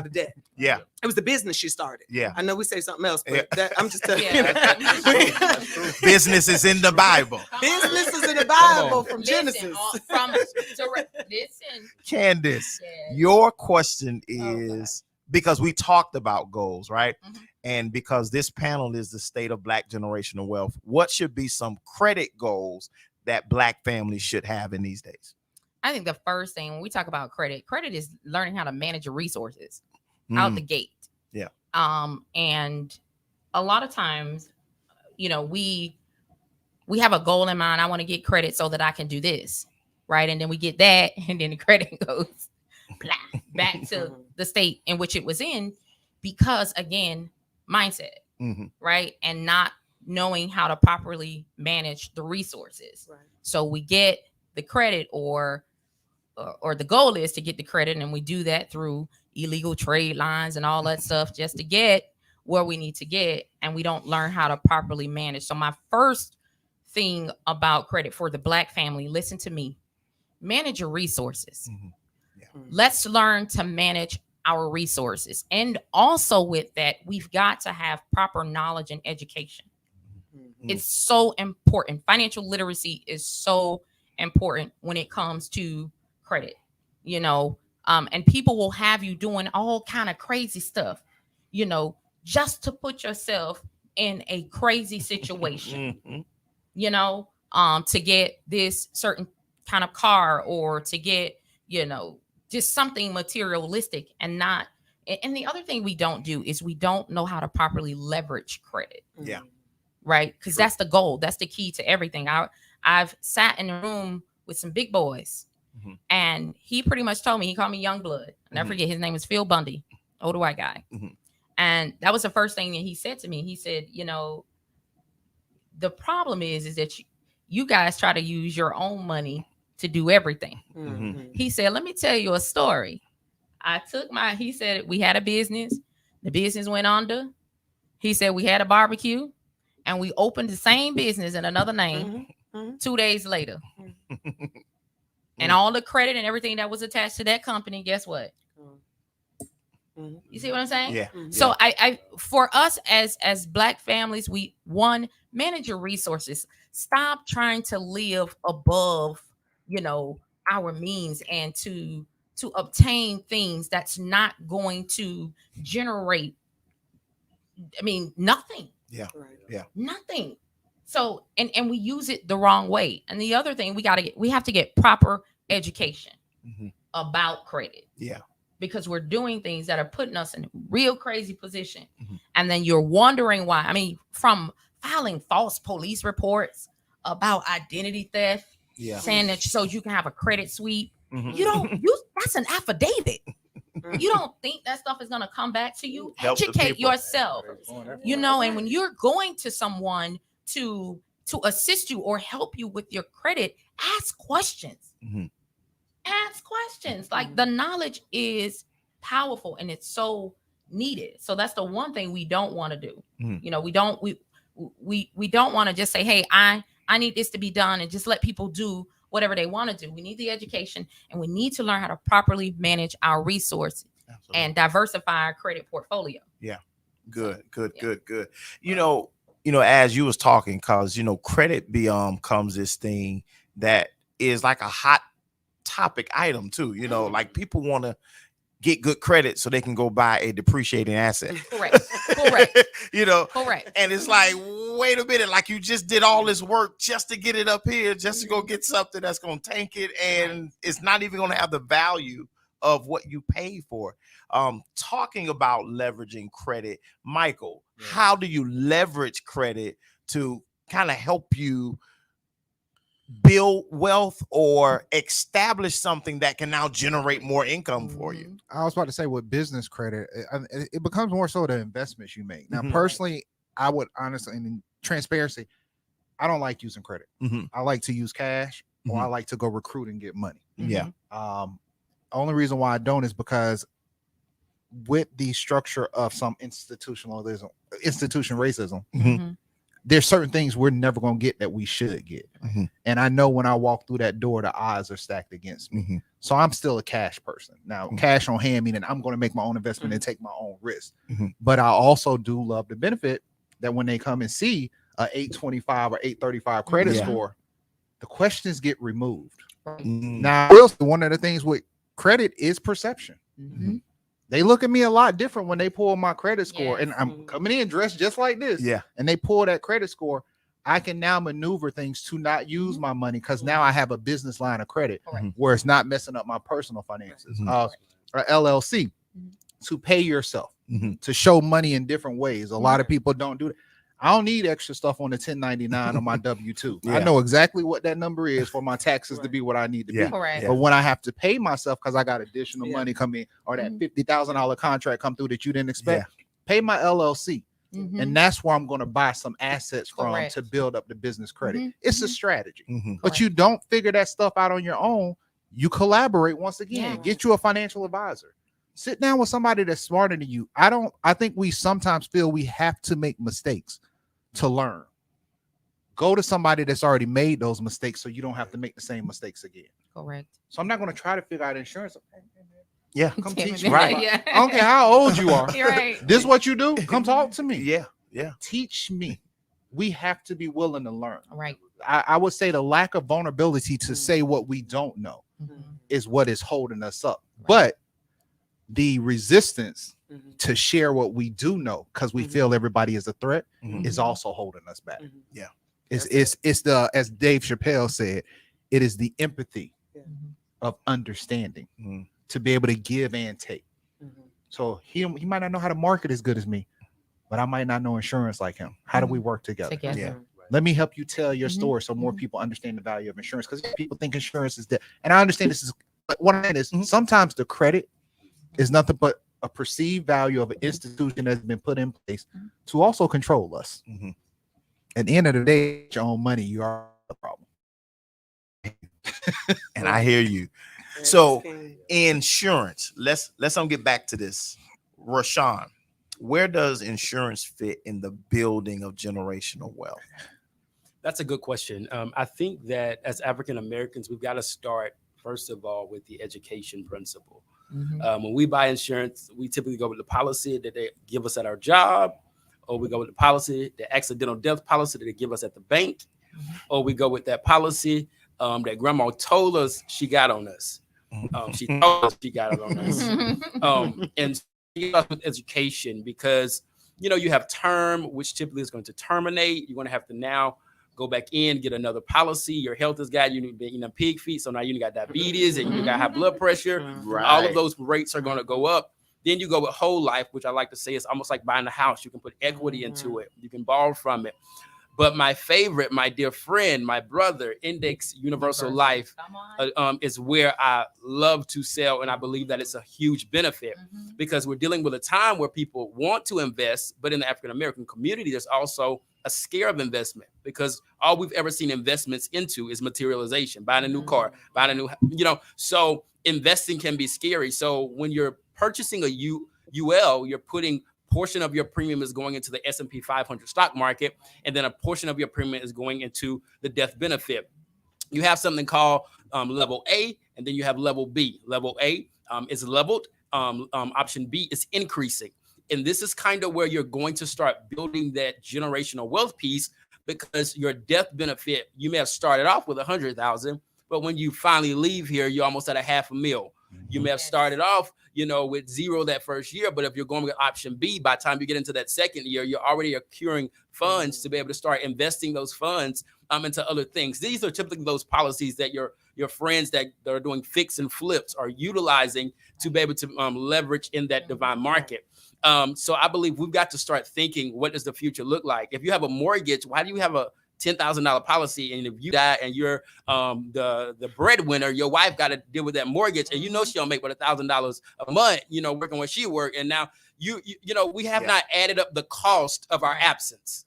of debt. Yeah. It was the business she started. Yeah. I know we say something else, but Yeah. I'm just telling Yeah. you. Business is in the Bible. Come on. Business is in the Bible on. from Listen, Genesis. listen. Candice, Yeah. your question God. is, because we talked about goals, right? Mhm. And because this panel is the state of Black generational wealth, what should be some credit goals that Black families should have in these days? I think the first thing when we talk about credit is learning how to manage your resources out the gate. Yeah. And a lot of times, you know, we have a goal in mind. I want to get credit so that I can do this, right? And then we get that, and then the credit goes back to the state in which it was in, because again, mindset, right? And not knowing how to properly manage the resources. Right. So we get the credit, or the goal is to get the credit, and we do that through illegal trade lines and all that stuff just to get where we need to get, and we don't learn how to properly manage. So my first thing about credit for the Black family, listen to me, manage your resources. Let's learn to manage our resources. And also with that, we've got to have proper knowledge and education. It's so important. Financial literacy is so important when it comes to credit, you know, and people will have you doing all kind of crazy stuff, you know, just to put yourself in a crazy situation, you know, to get this certain kind of car, or to get, you know, just something materialistic. And the other thing we don't do is we don't know how to properly leverage credit. Yeah. Right. Because that's the goal. That's the key to everything. I've sat in a room with some big boys, and he pretty much told me, he called me young blood. I'll never forget, his name is Phil Bundy, older white guy. And that was the first thing that he said to me. He said, you know, the problem is that you guys try to use your own money to do everything. He said, let me tell you a story. He said, we had a business. The business went under. He said, we had a barbecue, and we opened the same business in another name 2 days later. And all the credit and everything that was attached to that company, guess what? You see what I'm saying? Yeah. So I for us as Black families, we manage your resources. Stop trying to live above, you know, our means, and to obtain things that's not going to generate, I mean, nothing. Yeah. Yeah. Nothing. So and we use it the wrong way. And the other thing, we have to get proper education about credit. Yeah. Because we're doing things that are putting us in a real crazy position. And then you're wondering why. I mean, from filing false police reports about identity theft, saying that so you can have a credit sweep. That's an affidavit. You don't think that stuff is going to come back to you? Help the Educate people. yourself. You know, and when you're going to someone to assist you or help you with your credit, ask questions. Ask questions. Like, the knowledge is powerful, and it's so needed. So that's the one thing we don't want to do. You know, we don't want to just say, hey, I need this to be done, and just let people do whatever they want to do. We need the education, and we need to learn how to properly manage our resources and diversify our credit portfolio. Yeah. Good. You know, as you was talking, cause, you know, credit becomes this thing that is like a hot topic item too. You know, like people want to get good credit so they can go buy a depreciating asset. Correct. You know, Correct. And it's like, wait a minute, like you just did all this work just to get it up here, just to go get something that's going to tank it, and it's not even going to have the value of what you pay for. Talking about leveraging credit, Micheal, how do you leverage credit to kind of help you build wealth or establish something that can now generate more income for you? I was about to say, with business credit, it becomes more so the investments you make. Now, personally, I would honestly, and in transparency, I don't like using credit. I like to use cash, or I like to go recruit and get money. Yeah. Only reason why I don't is because with the structure of some institution racism, there's certain things we're never going to get that we should get. And I know when I walk through that door, the odds are stacked against me. So I'm still a cash person. Now, cash on hand, meaning I'm going to make my own investment and take my own risk. But I also do love the benefit that when they come and see a 825 or 835 credit score, the questions get removed. Now, one of the things with credit is perception. They look at me a lot different when they pull my credit score, and I'm coming in dressed just like this. And they pull that credit score. I can now maneuver things to not use my money because now I have a business line of credit Correct. where it's not messing up my personal finances. Mhm. Or LLC to pay yourself, to show money in different ways. A lot of people don't do that. I don't need extra stuff on the 1099 on my W-2. I know exactly what that number is for my taxes to be what I need to be. Correct. But when I have to pay myself because I got additional money come in, or that $50,000 contract come through that you didn't expect, pay my LLC. And that's where I'm going to buy some assets from to build up the business credit. It's a strategy. But you don't figure that stuff out on your own. You collaborate once again. Get you a financial advisor. Sit down with somebody that's smarter than you. I think we sometimes feel we have to make mistakes to learn. Go to somebody that's already made those mistakes so you don't have to make the same mistakes again. Correct. So I'm not going to try to figure out insurance. Yeah. Come teach me. Right. I don't care how old you are. You're right. This is what you do. Come talk to me. Yeah. Teach me. We have to be willing to learn. Right. I would say the lack of vulnerability to say what we don't know is what is holding us up. But the resistance to share what we do know because we feel everybody is a threat is also holding us back. Yeah. It's the, as Dave Chappelle said, it is the empathy of understanding to be able to give and take. So he might not know how to market as good as me, but I might not know insurance like him. How do we work together? Yeah. Let me help you tell your story so more people understand the value of insurance, because people think insurance is dead. And I understand this is, but what I mean is sometimes the credit is nothing but a perceived value of an institution that's been put in place to also control us. At the end of the day, your own money, you are the problem. And I hear you. So insurance, let's get back to this. Rashun, where does insurance fit in the building of generational wealth? That's a good question. I think that as African Americans, we've got to start, first of all, with the education principle. When we buy insurance, we typically go with the policy that they give us at our job, or we go with the policy, the accidental death policy that they give us at the bank, or we go with that policy that grandma told us she got on us. She told us she got it on us. And with education, because you have term, which typically is going to terminate. You're going to have to now go back in, get another policy. Your health is got, you need pig feet, so now you got diabetes and you got high blood pressure. Right. All of those rates are going to go up. Then you go with whole life, which I like to say is almost like buying a house. You can put equity into it. You can borrow from it. But my favorite, my dear friend, my brother, Index Universal Life is where I love to sell. And I believe that it's a huge benefit because we're dealing with a time where people want to invest. But in the African-American community, there's also a scare of investment because all we've ever seen investments into is materialization, buying a new car, buying a new, so investing can be scary. So when you're purchasing a UL, you're putting portion of your premium is going into the S&P 500 stock market, and then a portion of your premium is going into the death benefit. You have something called level A, and then you have level B. Level A is leveled. Option B is increasing. And this is kind of where you're going to start building that generational wealth piece, because your death benefit, you may have started off with 100,000, but when you finally leave here, you're almost at $500,000. You may have started off, with zero that first year, but if you're going with option B, by the time you get into that second year, you're already accruing funds to be able to start investing those funds into other things. These are typically those policies that your friends that are doing fix and flips are utilizing to be able to leverage in that divine market. So I believe we've got to start thinking, what does the future look like? If you have a mortgage, why do you have a $10,000 policy? And if you die and you're the breadwinner, your wife got to deal with that mortgage, and she don't make but $1,000 a month, working where she work. And now we have not added up the cost of our absence.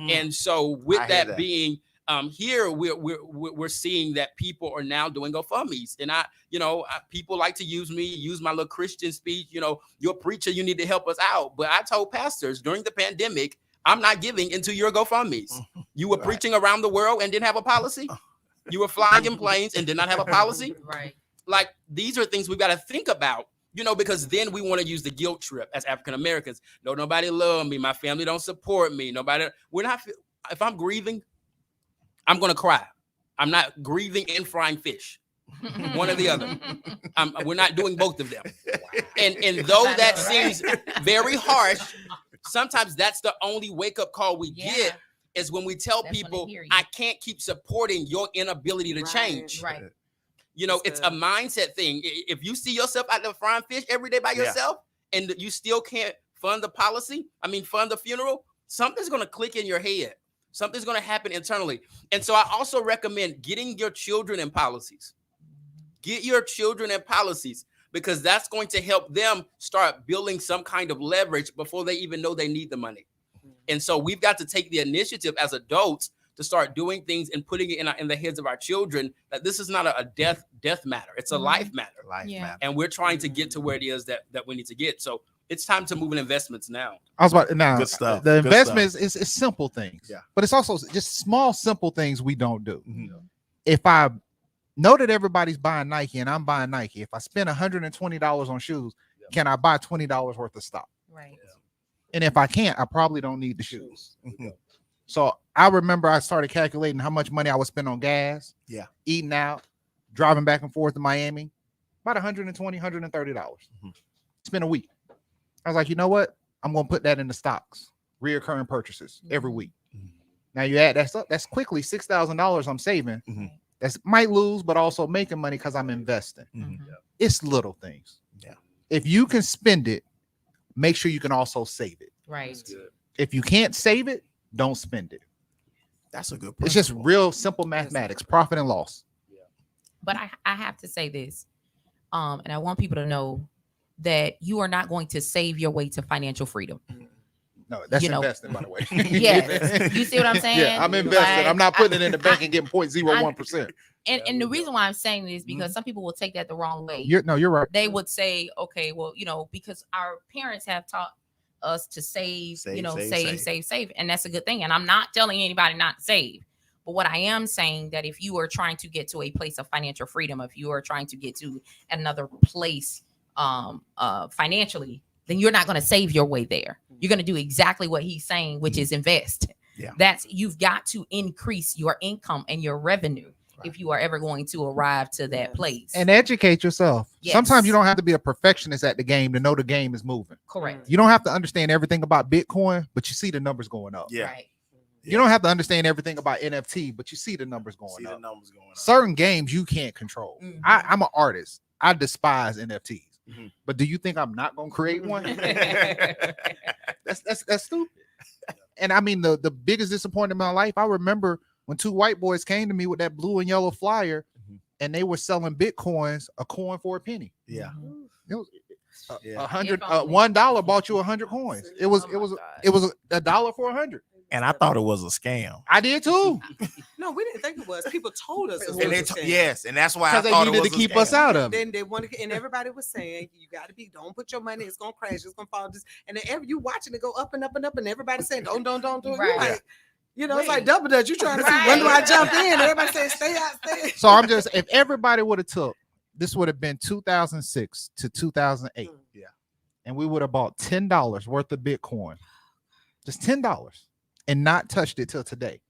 And so with that being here, we're seeing that people are now doing GoFundMe's, and people like to use my little Christian speech. You're a preacher, you need to help us out. But I told pastors during the pandemic, I'm not giving into your GoFundMe's. You were preaching around the world and didn't have a policy. You were flying in planes and did not have a policy. Right. Like, these are things we've got to think about, because then we want to use the guilt trip as African Americans. No, nobody love me. My family don't support me. If I'm grieving, I'm going to cry. I'm not grieving and frying fish. One or the other. We're not doing both of them. And though that seems very harsh, sometimes that's the only wake-up call we get. is when we tell That's when they people, hear you. I can't keep supporting your inability to Right. change. Right. You know, It's it's a mindset thing. If you see yourself out there frying fish every day by Yeah. yourself and you still can't fund the funeral, something's going to click in your head. Something's going to happen internally. And so I also recommend getting your children in policies. Get your children in policies, because that's going to help them start building some kind of leverage before they even know they need the money. And so we've got to take the initiative as adults to start doing things and putting it in the heads of our children that this is not a death matter. It's a life matter. Life Yeah. matter. And we're trying to get to where it is that we need to get. So it's time to move in investments now. I was about now. Good stuff. The Good investments is simple things, Yeah. but it's also just small, simple things we don't do. Mhm. If I know that everybody's buying Nike and I'm buying Nike, if I spend $120 on shoes, can I buy $20 worth of stock? Right. And if I can't, I probably don't need the shoes. Mhm. So I remember I started calculating how much money I would spend on gas, Yeah. eating out, driving back and forth to Miami, about $120, $130. Spend a week. I was like, you know what? I'm going to put that in the stocks, reoccurring purchases every week. Mhm. Now you add that up, that's quickly $6,000 I'm saving. Mhm. That's might lose, but also making money because I'm investing. Mhm. It's little things. Yeah. If you can spend it, make sure you can also save it. Right. If you can't save it, don't spend it. That's a good It's just principle. real simple mathematics, profit and loss. But I have to say this, and I want people to know that you are not going to save your way to financial freedom. No, that's You know. investing, by the way. Yes. You see what I'm saying? Yeah, I'm investing. Like, I'm not putting it in the bank and getting 0.01%. And the reason why I'm saying this is because some people will take that the wrong way. You're right. They would say, okay, well, because our parents have taught us to save, save. And that's a good thing. And I'm not telling anybody not to save. But what I am saying that if you are trying to get to a place of financial freedom, if you are trying to get to another place financially, then you're not going to save your way there. You're going to do exactly what he's saying, which is invest. Yeah. You've got to increase your income and your revenue if you are ever going to arrive to that place. And educate yourself. Yes. Sometimes you don't have to be a perfectionist at the game to know the game is moving. Correct. You don't have to understand everything about Bitcoin, but you see the numbers going up. Yeah. Right. You don't have to understand everything about NFT, but you see the numbers going See up. the numbers going up. Certain games you can't control. Mhm. I'm an artist. I despise NFTs. Mhm. But do you think I'm not going to create one? That's stupid. And I mean, the biggest disappointment in my life, I remember when two white boys came to me with that blue and yellow flyer, and they were selling Bitcoins, a coin for a penny. Yeah. It was Yeah. $100 bought you 100 coins. It was a dollar for 100. And I thought it was a scam. I did too, No, we didn't think it was. People told us it was And they a scam. yes, and that's why I because they thought it needed was to a keep scam. us out of it. Then they wanted, and everybody was saying, "You got to be. Don't put your money. It's gonna crash. It's gonna fall." And then you watching it go up and up and up, and everybody saying, "Don't do it." You're Right. like, it's like Wait. double dutch. You trying to see when do I jump in? And everybody saying, "Stay out, stay." So I'm just, if everybody would have took, this would have been 2006 to 2008. Yeah. And we would have bought $10 worth of Bitcoin, just $10, and not touched it till today.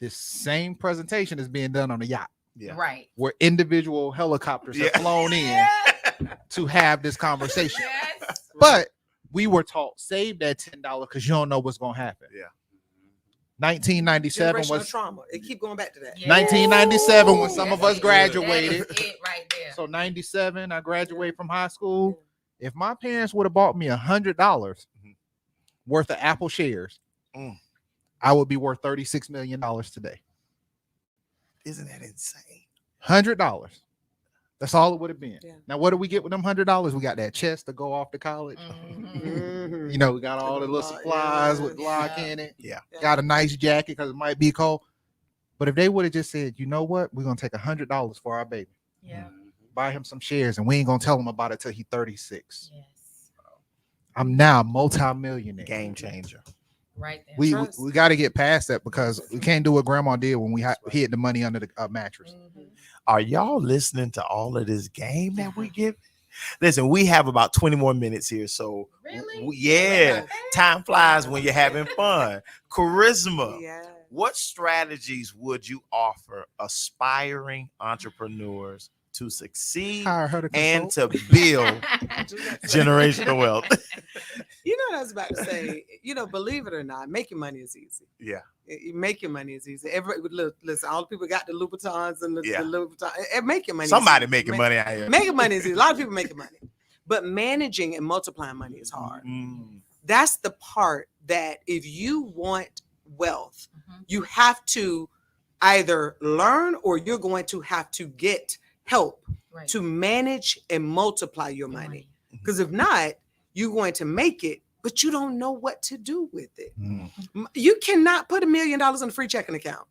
This same presentation is being done on a yacht Yeah. Right. where individual helicopters have Yeah. flown in to have this conversation. Yes. But we were taught, save that $10 because you don't know what's going to happen. Yeah. 1997 Generational was trauma. It keep going back to that. Yeah. 1997 when some That's of us it. graduated. That is it right there. So 97, I graduated from high school. If my parents would have bought me $100 worth of Apple shares, I would be worth $36 million today. Isn't that insane? $100. That's all it would have been. Yeah. Now, what do we get with them $100? We got that chest to go off to college. Mhm. Mhm. You know, we got all the little supplies with lock in it. Got a nice jacket because it might be cold. But if they would have just said, you know what, we're gonna take $100 for our baby, Yeah. buy him some shares, and we ain't gonna tell him about it till he's 36. Yes. I'm now a multi-millionaire. Game changer. Right there. We Trust. got to get past that because we can't do what grandma did when we hid the money under the mattress. Mhm. Are y'all listening to all of this game that we give? Listen, we have about 20 more minutes here. So, Really? yeah, time flies when you're having fun. Charisma. Yeah. What strategies would you offer aspiring entrepreneurs to succeed Hire her to and consult. to build generational wealth. You know what I was about to say? Believe it or not, making money is easy. Yeah. Making money is easy. Listen, all the people got the Louboutins and the Yeah. Louboutins. Making money. Somebody is easy. making money out here. Making money is easy. A lot of people making money, but managing and multiplying money is hard. That's the part that if you want wealth, you have to either learn or you're going to have to get help to manage and multiply your money. Because if not, you're going to make it, but you don't know what to do with it. You cannot put $1 million in a free checking account.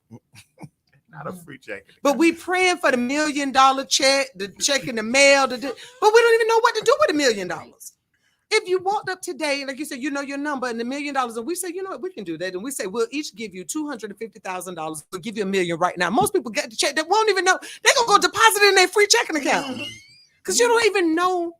Not a free check. But we praying for the $1 million check, the check in the mail, but we don't even know what to do with $1 million. If you walked up today, like you said, you know your number and $1 million, and we say, you know what, we can do that. And we say, we'll each give you $250,000. We'll give you $1 million right now. Most people get the check that won't even know. They're going to go deposit it in their free checking account. Because you don't even know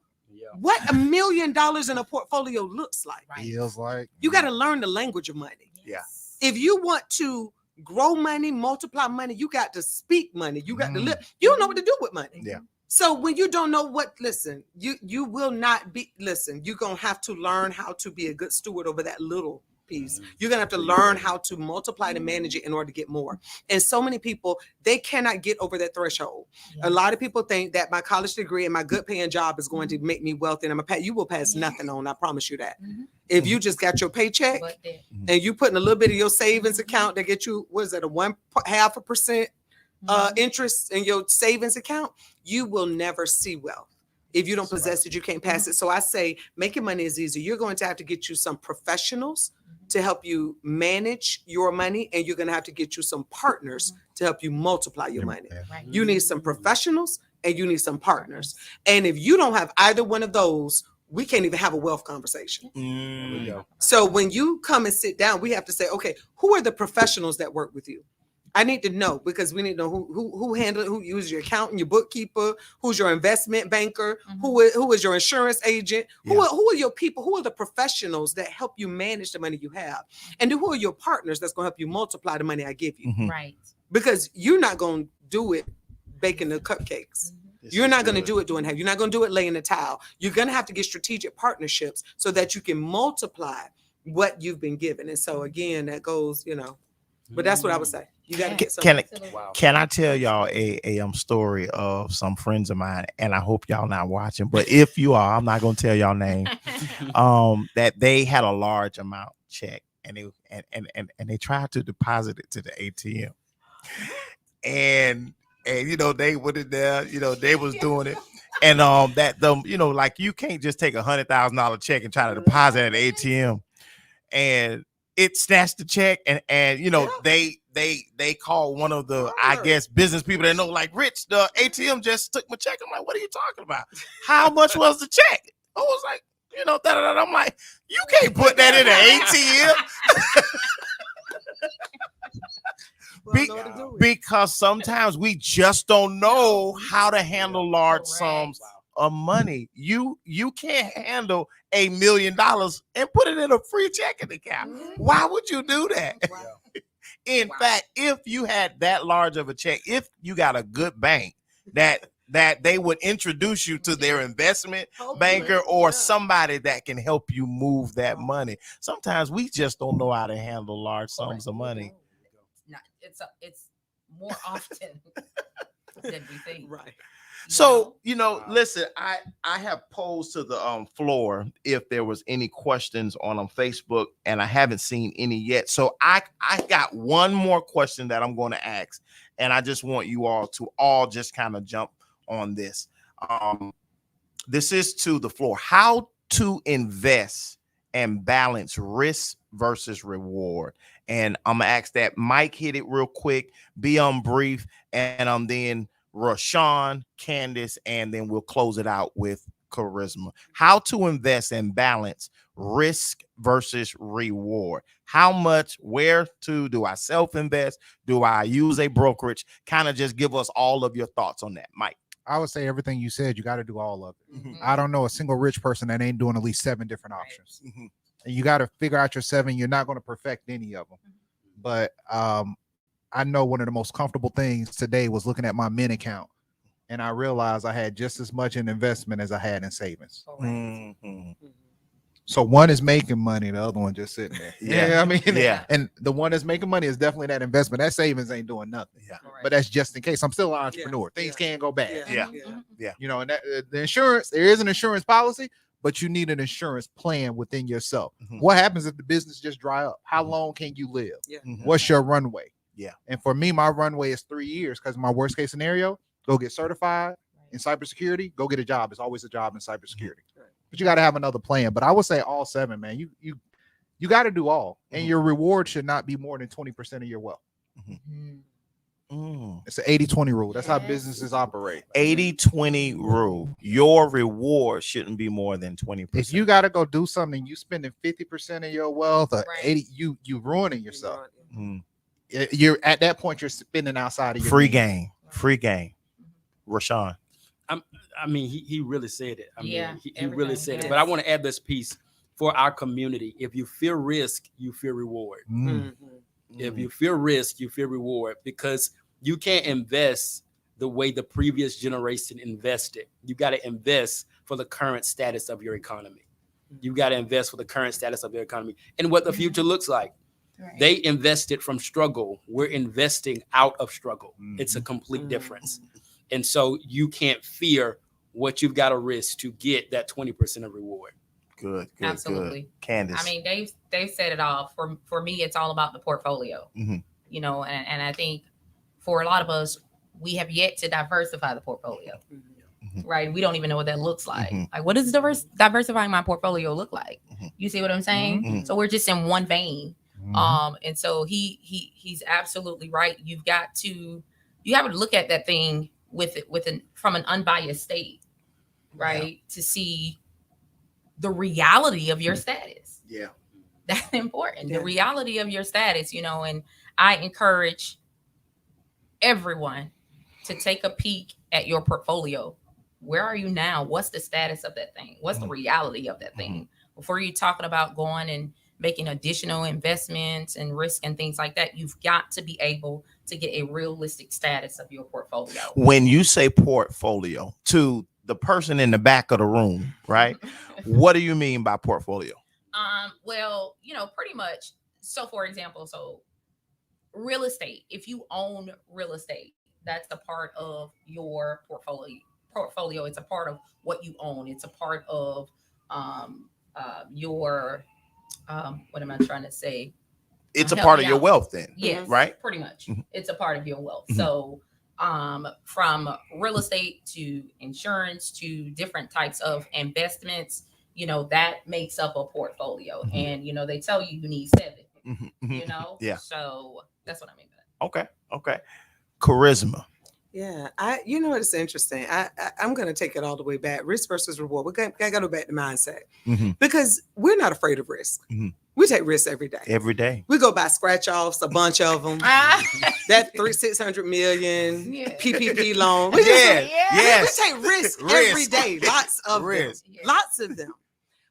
what $1 million in a portfolio looks like. Feels like. You got to learn the language of money. Yeah. If you want to grow money, multiply money, you got to speak money. You got to live. You don't know what to do with money. Yeah. So when you don't know you will not be, you're going to have to learn how to be a good steward over that little piece. You're going to have to learn how to multiply and manage it in order to get more. And so many people, they cannot get over that threshold. A lot of people think that my college degree and my good paying job is going to make me wealthy. And you will pass nothing on. I promise you that. If you just got your paycheck and you putting a little bit of your savings account that get you, what is that, a 0.5% interest in your savings account, you will never see wealth. If you don't possess it, you can't pass it. So I say making money is easy. You're going to have to get you some professionals to help you manage your money, and you're going to have to get you some partners to help you multiply your money. You need some professionals and you need some partners. And if you don't have either one of those, we can't even have a wealth conversation. So when you come and sit down, we have to say, okay, who are the professionals that work with you? I need to know, because we need to know who handles, who's your accountant, your bookkeeper, who's your investment banker, who is your insurance agent, who are your people, who are the professionals that help you manage the money you have, and who are your partners that's going to help you multiply the money I give you. Right. Because you're not going to do it baking the cupcakes. You're not going to do it doing half. You're not going to do it laying the towel. You're going to have to get strategic partnerships so that you can multiply what you've been given. And so again, that goes, but that's what I would say. You got to get some. Can I tell y'all a story of some friends of mine, and I hope y'all not watching, but if you are, I'm not gonna tell y'all name. That they had a large amount check, and they tried to deposit it to the ATM, and they went in there, they was doing it, and like you can't just take $100,000 check and try to deposit at the ATM, and it snatched the check, and they called one of the, I guess, business people that know, like, Rich, the ATM just took my check. I'm like, what are you talking about? How much was the check? I was like, I'm like, you can't put that in an ATM. Because sometimes we just don't know how to handle large sums of money. You can't handle $1 million and put it in a free checking account. Why would you do that? In fact, if you had that large of a check, if you got a good bank that they would introduce you to their investment banker or somebody that can help you move that money. Sometimes we just don't know how to handle large sums of money. It's more often than we think. Right. So, listen, I have posed to the floor if there was any questions on Facebook, and I haven't seen any yet. So I got one more question that I'm going to ask, and I just want you all to just kind of jump on this. This is to the floor. How to invest and balance risk versus reward. And I'm going to ask that Mike hit it real quick, be brief, and then Rashun, Kandice, and then we'll close it out with Charisma. How to invest and balance risk versus reward. How much, where to, do I self-invest? Do I use a brokerage? Kind of just give us all of your thoughts on that, Mike. I would say everything you said, you got to do all of it. I don't know a single rich person that ain't doing at least 7 different options. And you got to figure out your 7. You're not going to perfect any of them. But I know one of the most comfortable things today was looking at my Mint account and I realized I had just as much in investment as I had in savings. Mhm. So one is making money, the other one just sitting there. Yeah. I mean, Yeah. and the one that's making money is definitely that investment. That savings ain't doing nothing. Yeah. But that's just in case. I'm still an entrepreneur. Yeah. Things can go bad. Yeah. You know, and that, the insurance, there is an insurance policy, but you need an insurance plan within yourself. Mhm. What happens if the business just dry up? How long can you live? Mhm. What's your runway? Yeah. And for me, my runway is 3 years because my worst case scenario, go get certified in cybersecurity, go get a job. It's always a job in cybersecurity. But you got to have another plan. But I would say all 7, man. You got to do all, and your reward should not be more than 20% of your wealth. It's an 80-20 rule. That's how businesses operate. 80-20 rule. Your reward shouldn't be more than 20%. If you got to go do something, you spending 50% of your wealth or 80, you ruining yourself. Mhm. You're at that point, you're spending outside of your Free means. game. Free game. Rashun. I mean, he really said it. I mean, Yeah, he really everything, said it. yes. But I want to add this piece for our community. If you fear risk, you fear reward. If you fear risk, you fear reward, because you can't invest the way the previous generation invested. You got to invest for the current status of your economy. You got to invest for the current status of your economy and what the future looks like. Right. They invested from struggle. We're investing out of struggle. It's a complete difference. And so you can't fear what you've got to risk to get that 20% of reward. Good. Absolutely. Good. Kandice. I mean, they've said it all. For me, it's all about the portfolio. You know, and I think for a lot of us, we have yet to diversify the portfolio. Right? We don't even know what that looks like. Like, what does diversifying my portfolio look like? You see what I'm saying? So we're just in one vein. And so he's absolutely right. You have to look at that thing from an unbiased state, right? To see the reality of your status. Yeah. That's important. The reality of your status, you know, and I encourage everyone to take a peek at your portfolio. Where are you now? What's the status of that thing? What's the reality of that thing? Before you're talking about going and making additional investments and risk and things like that, you've got to be able to get a realistic status of your portfolio. When you say portfolio, to the person in the back of the room, right? What do you mean by portfolio? Well, you know, pretty much. So for example, real estate, if you own real estate, that's a part of your portfolio. It's a part of what you own. It's a part of your what am I trying to say? It's a part of your wealth then. Yes, right? Pretty much. It's a part of your wealth. So from real estate to insurance to different types of investments, you know, that makes up a portfolio. And you know, they tell you need 7. You know? Yeah. So that's what I mean by that. Okay. Charisma. Yeah, you know, it's interesting. I'm going to take it all the way back. Risk versus reward. We got to go back to mindset because we're not afraid of risk. We take risks every day. Every day. We go buy scratch offs, a bunch of them. That 600 million PPP loan. We take risks every day. Lots of them. Lots of them.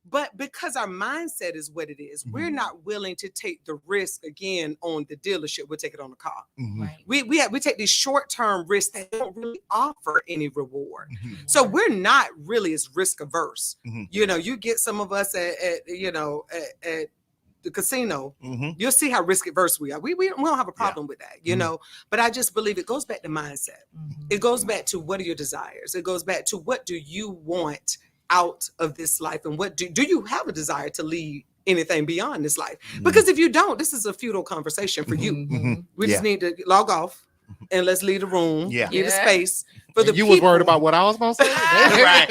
But because our mindset is what it is, we're not willing to take the risk again on the dealership. We'll take it on the car. Right. We take these short-term risks that don't really offer any reward. So we're not really as risk averse. You know, you get some of us at the casino, you'll see how risk averse we are. We don't have a problem with that, you know, but I just believe it goes back to mindset. It goes back to what are your desires? It goes back to what do you want out of this life, and what do you have a desire to lead anything beyond this life? Because if you don't, this is a futile conversation for you. We just need to log off and let's leave the room, leave the space for the people. You was worried about what I was going to say? right.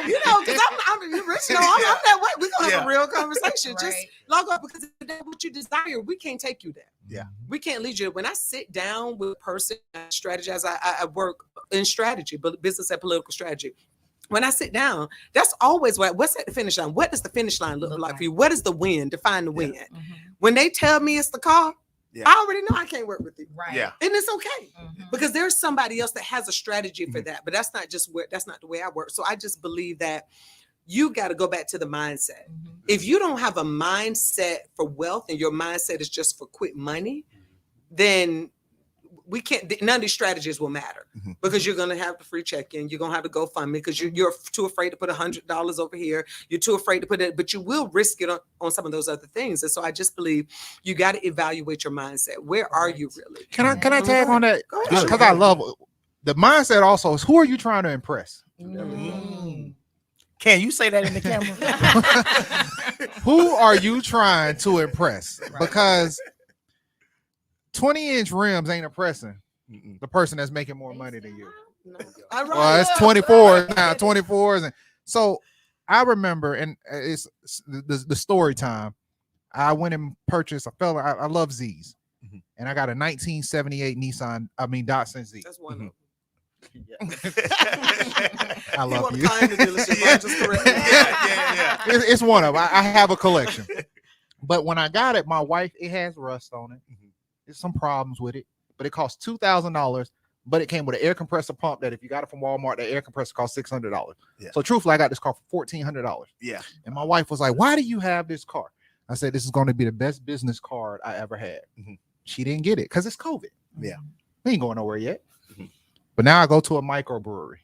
You know, because I'm rich, you know, I'm that way. We're going to have a real conversation. Just log off, because if that's what you desire, we can't take you there. Yeah. We can't lead you. When I sit down with a person, I strategize, I work in strategy, but business and political strategy. When I sit down, that's always what's at the finish line. What does the finish line look like for you? What is the win? Define the win. When they tell me it's the car, I already know I can't work with you. Right. Yeah. And it's okay because there's somebody else that has a strategy for that. But that's not the way I work. So I just believe that you got to go back to the mindset. If you don't have a mindset for wealth and your mindset is just for quick money, then we can't, none of these strategies will matter because you're going to have the free check-in. You're going to have to GoFundMe because you're too afraid to put $100 over here. You're too afraid to put it, but you will risk it on some of those other things. And so I just believe you got to evaluate your mindset. Where are you really? Can I tag on that? Go ahead. Because I love the mindset also is who are you trying to impress? Can you say that in the camera? Who are you trying to impress? Because 20-inch rims ain't impressing the person that's making more money than you. No. Well, it's 24s now, 24s. And so I remember, and it's the story time. I went and purchased, I love Z's. And I got a 1978 Datsun Z. That's one of them. I love you. It's one of them. I have a collection. But when I got it, my wife, it has rust on it. There's some problems with it, but it cost $2,000. But it came with an air compressor pump that if you got it from Walmart, the air compressor cost $600. Yeah. So truthfully, I got this car for $1,400. Yeah. And my wife was like, "Why do you have this car?" I said, "This is going to be the best business card I ever had." She didn't get it because it's COVID. Yeah. We ain't going nowhere yet. But now I go to a microbrewery.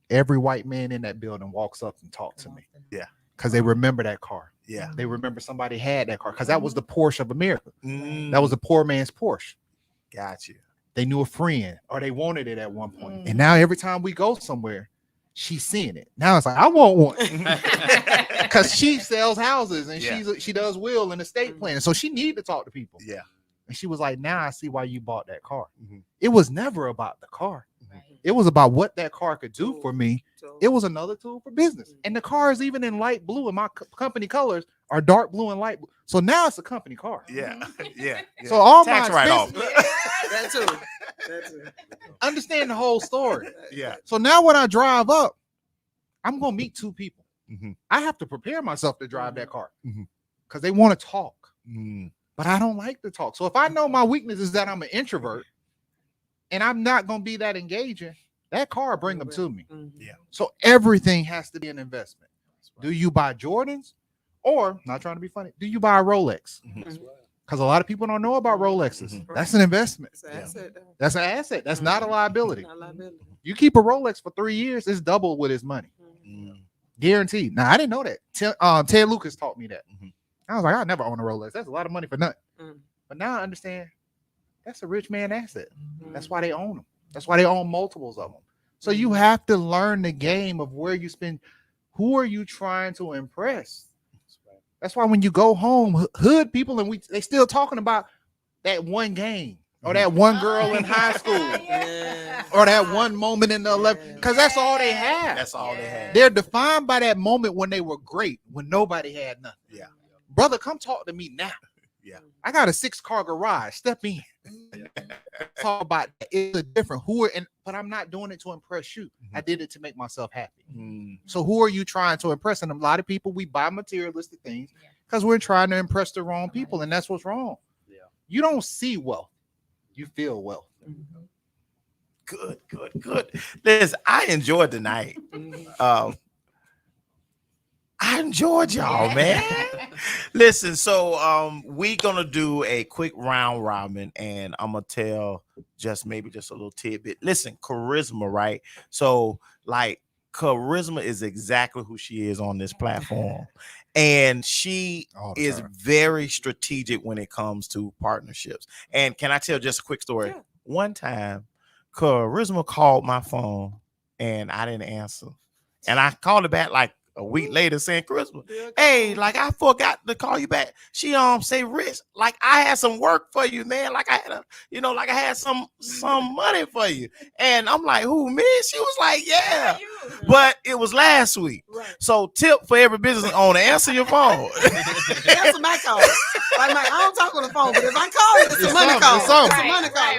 Every white man in that building walks up and talks to me. Yeah. Because they remember that car. Yeah. They remember somebody had that car because that was the Porsche of America. That was a poor man's Porsche. Got you. They knew a friend or they wanted it at one point. And now every time we go somewhere, she's seeing it. Now it's like, I want one. Because she sells houses and she does will and estate planning. So she needs to talk to people. Yeah. And she was like, now I see why you bought that car. It was never about the car. It was about what that car could do for me. It was another tool for business. And the car is even in light blue, and my company colors are dark blue and light blue. So now it's a company car. Yeah. Yeah. So all tax my write-off. That too. Understand the whole story. Yeah. So now when I drive up, I'm going to meet two people. I have to prepare myself to drive that car because they want to talk. But I don't like to talk. So if I know my weakness is that I'm an introvert and I'm not going to be that engaging, that car bring them to me. Yeah. So everything has to be an investment. Do you buy Jordans or, not trying to be funny, do you buy a Rolex? Because a lot of people don't know about Rolexes. That's an investment. It's an asset. That's an asset. That's not a liability. Not a liability. You keep a Rolex for 3 years, it's double with his money. Guaranteed. Now, I didn't know that. Ted Lucas taught me that. I was like, I'll never own a Rolex. That's a lot of money for nothing. But now I understand that's a rich man asset. That's why they own them. That's why they own multiples of them. So you have to learn the game of where you spend. Who are you trying to impress? That's why when you go home, hood people, and they still talking about that one game or that one girl in high school or that one moment in the 11, because that's all they have. That's all they had. They're defined by that moment when they were great, when nobody had nothing. Yeah. Brother, come talk to me now. Yeah. I got a 6-car garage. Step in. Talk about that. It's a different but I'm not doing it to impress you. I did it to make myself happy. So who are you trying to impress? And a lot of people, we buy materialistic things because we're trying to impress the wrong people, and that's what's wrong. You don't see wealth, you feel wealth. Good. Listen, I enjoyed the night. I enjoyed y'all, man. Listen, so we gonna do a quick round robin, and I'm gonna tell just a little tidbit. Listen, charisma, right? So like charisma is exactly who she is on this platform. And she is very strategic when it comes to partnerships. And can I tell just a quick story? Yeah. One time, charisma called my phone and I didn't answer. And I called her back like a week later saying, Charisma, hey, like I forgot to call you back. She say, Rich, like I had some work for you, man. Like I had I had some money for you. And I'm like, who, me? She was like, yeah. But it was last week. Right. So tip for every business owner, answer your phone. Answer my call. Like I don't talk on the phone, but if I call it, it's a money call. It's a money call.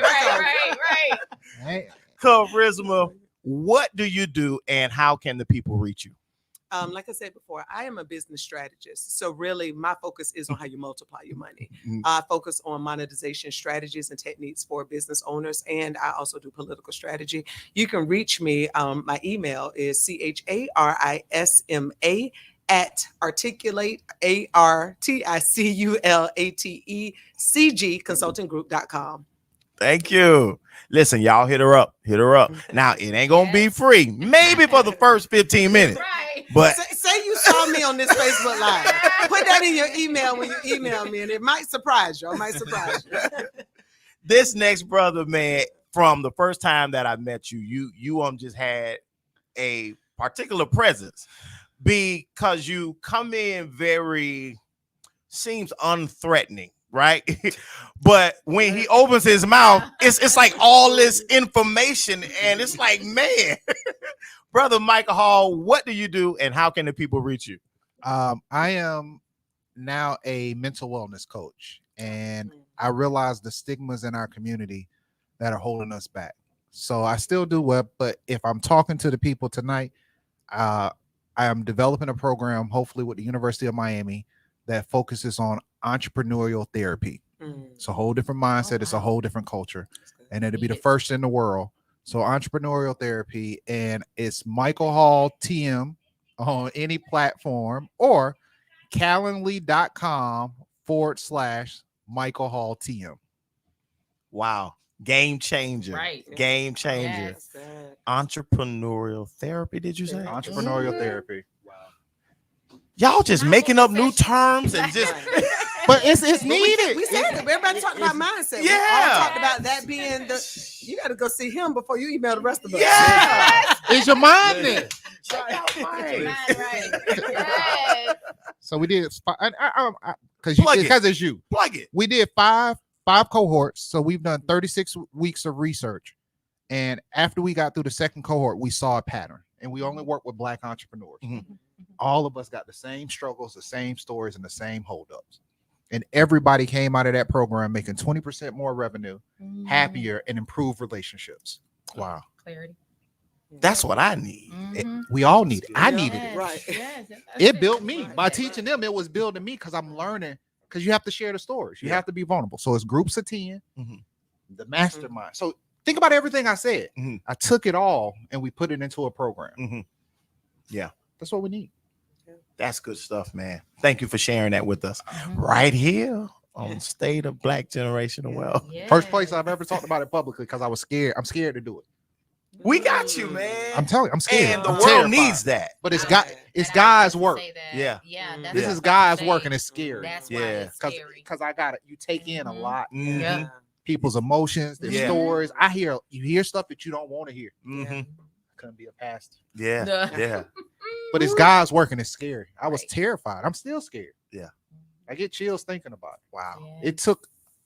Right. Charisma, what do you do and how can the people reach you? Like I said before, I am a business strategist. So really my focus is on how you multiply your money. I focus on monetization strategies and techniques for business owners. And I also do political strategy. You can reach me. My email is CHARISMA at articulate ARTICULATECG consultinggroup.com. Thank you. Listen, y'all hit her up. Hit her up. Now, it ain't going to be free. Maybe for the first 15 minutes. Right. But Say you saw me on this Facebook Live. Put that in your email when you email me, and it might surprise you. It might surprise you. this next brother, man, from the first time that I met you, you just had a particular presence because you come in seems unthreatening, right? But when he opens his mouth, it's like all this information, and it's like, man, brother Micheal Hall, what do you do, and how can the people reach you? I am now a mental wellness coach, and I realize the stigmas in our community that are holding us back. So I still do web, but if I'm talking to the people tonight, I am developing a program, hopefully with the University of Miami, that focuses on entrepreneurial therapy. It's a whole different mindset. It's a whole different culture, and it'll be the first in the world. So entrepreneurial therapy, and it's Micheal Hall TM on any platform, or Calendly.com/Micheal Hall TM. Wow. Game changer. Right. Game changer. Yes. Entrepreneurial therapy, did you say? Entrepreneurial therapy. Y'all just making up new terms and just But it's needed. We said it. Everybody talked about mindset. We all talked about that being you got to go see him before you email the rest of us. Yeah. It's your mind then. Right. Yes. So we did because it's you. Plug it. We did five cohorts. So we've done 36 weeks of research. And after we got through the second cohort, we saw a pattern. And we only work with Black entrepreneurs. Mm-hmm. All of us got the same struggles, the same stories, and the same holdups. And everybody came out of that program making 20% more revenue, happier, and improved relationships. Wow. Clarity. That's what I need. We all need it. I needed it. Right. Yes. It built me. By teaching them, it was building me because I'm learning. Because you have to share the stories. You have to be vulnerable. So it's groups of 10, the mastermind. So think about everything I said. I took it all and we put it into a program. Yeah. That's what we need. That's good stuff, man. Thank you for sharing that with us right here on State of Black Generational Wealth. Yes. First place I've ever talked about it publicly because I was scared. I'm scared to do it. We got you, man. I'm telling you, I'm scared. And the I'm world terrified. needs that. But it's God's work. Yeah. Yeah. This is God's work and it's scary. That's why it's Because scary. I got it. You take in a lot. Yeah. People's emotions, their stories. You hear stuff that you don't want to hear. Mm-hmm. Couldn't be a pastor. Yeah. But it's God's work and it's scary. I was terrified. I'm still scared. Yeah. I get chills thinking about it. Wow. Yeah.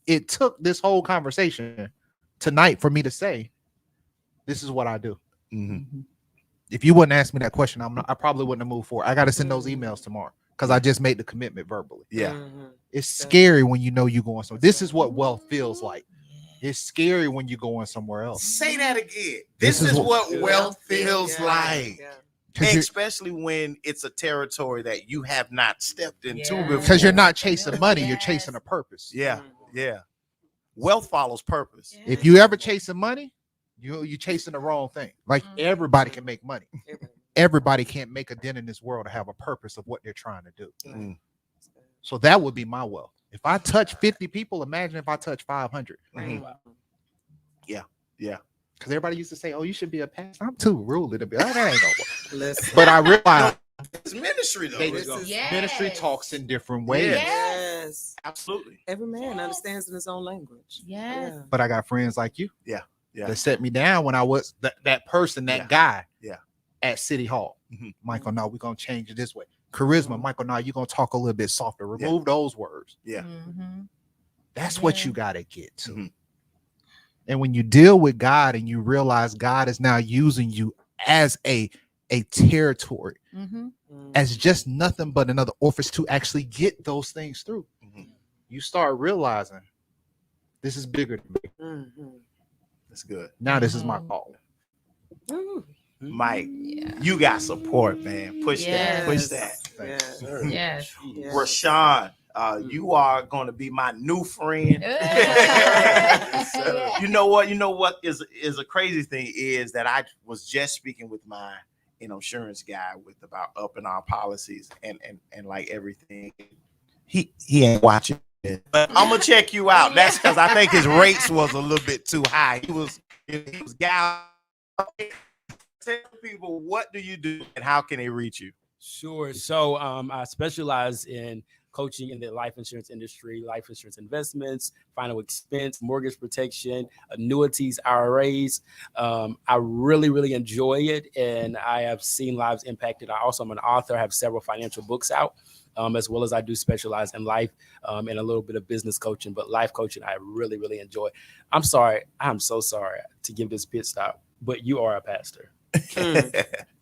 It took this whole conversation tonight for me to say, this is what I do. If you wouldn't ask me that question, I probably wouldn't have moved forward. I got to send those emails tomorrow because I just made the commitment verbally. Yeah. It's scary when you know you're going somewhere. This is what wealth feels like. It's scary when you're going somewhere else. Say that again. This is what wealth feels like. Especially when it's a territory that you have not stepped into before. Because you're not chasing money, you're chasing a purpose. Yeah. Wealth follows purpose. If you ever chasing money, you're chasing the wrong thing. Like everybody can make money. Everybody can't make a dent in this world to have a purpose of what they're trying to do. So that would be my wealth. If I touch 50 people, imagine if I touch 500. Yeah. Because everybody used to say, "Oh, you should be a pastor." I'm too rude to be. That ain't gonna work. But I realize it's ministry, though. Ministry talks in different ways. Yes, absolutely. Every man understands in his own language. Yes. But I got friends like you. Yeah. That set me down when I was that person, that guy. At City Hall. Micheal, no, we're gonna change it this way. Charisma, Micheal, no, you're gonna talk a little bit softer. Remove those words. That's what you gotta get to. And when you deal with God and you realize God is now using you as a territory, as just nothing but another orifice to actually get those things through, you start realizing this is bigger than me. That's good. Now this is my call. Mike, you got support, man. Push that. Yes. Rashun, you are going to be my new friend. You know what is a crazy thing is that I was just speaking with my insurance guy about upping our policies and like everything. He ain't watching But I'm gonna check you out. That's because I think his rates was a little bit too high. He was gouged. Tell people, what do you do and how can they reach you? Sure. So I specialize in coaching in the life insurance industry, life insurance investments, final expense, mortgage protection, annuities, IRAs. I really, really enjoy it, and I have seen lives impacted. I also am an author. I have several financial books out, as well as I do specialize in life and a little bit of business coaching, but life coaching I really, really enjoy. I'm so sorry to give this pit stop, but you are a pastor.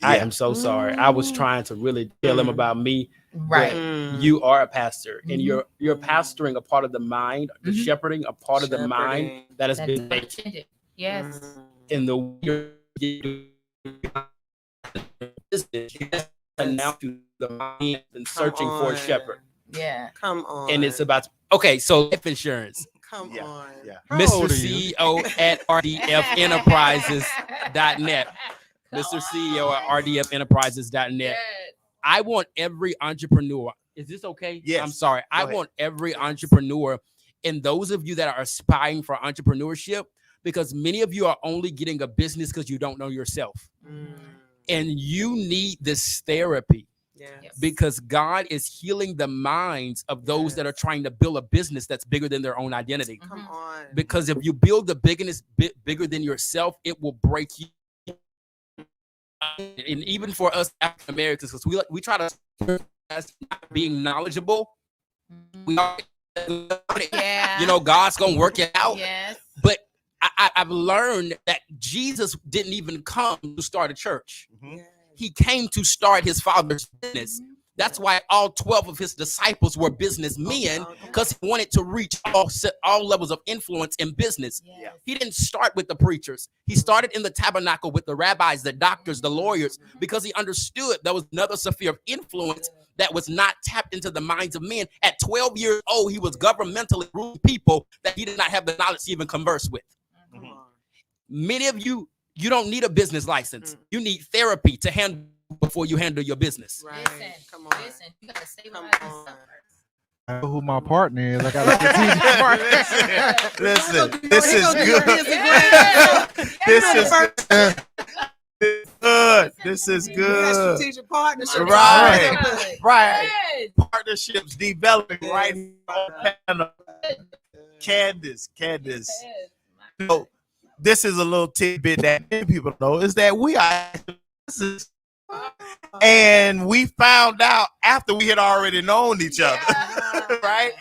I am so sorry. I was trying to really tell him about me. Right. You are a pastor, and you're pastoring a part of the mind, the shepherding a part of the mind that has been intended. Yes. in the business and now to the mind and searching for a shepherd. Yeah. Come on. And it's about so life insurance. Come on. Yeah. Mr. CEO at rdfenterprises.net. Mr. CEO at rdfenterprises.net. Yes. I want every entrepreneur. Is this okay? Yes. I'm sorry. I want every entrepreneur and those of you that are aspiring for entrepreneurship, because many of you are only getting a business because you don't know yourself. And you need this therapy. Yes. Because God is healing the minds of those that are trying to build a business that's bigger than their own identity. Come on. Because if you build the biggest bigger than yourself, it will break you. And even for us African Americans, because we try to being knowledgeable, we are, God's gonna work it out. Yes. But I've learned that Jesus didn't even come to start a church. Yes. He came to start his Father's business. That's why all 12 of his disciples were businessmen, because he wanted to reach all levels of influence in business. Yes. He didn't start with the preachers. He started in the tabernacle with the rabbis, the doctors, the lawyers, because he understood there was another sphere of influence that was not tapped into the minds of men. At 12 years old, he was governmentally ruling people that he did not have the knowledge to even converse with. Many of you don't need a business license. You need therapy to handle before you handle your business. Right. Listen, Come on. listen, you gotta stabilize Come yourself on. first. I know who my partner is. I got to Listen, this is good. This is good. Strategic partnership. Right. Good. Right. Good. Partnerships developing right on panel. Candice. Yes. So this is a little tidbit that many people know, is that we are and we found out after we had already known each other. Right?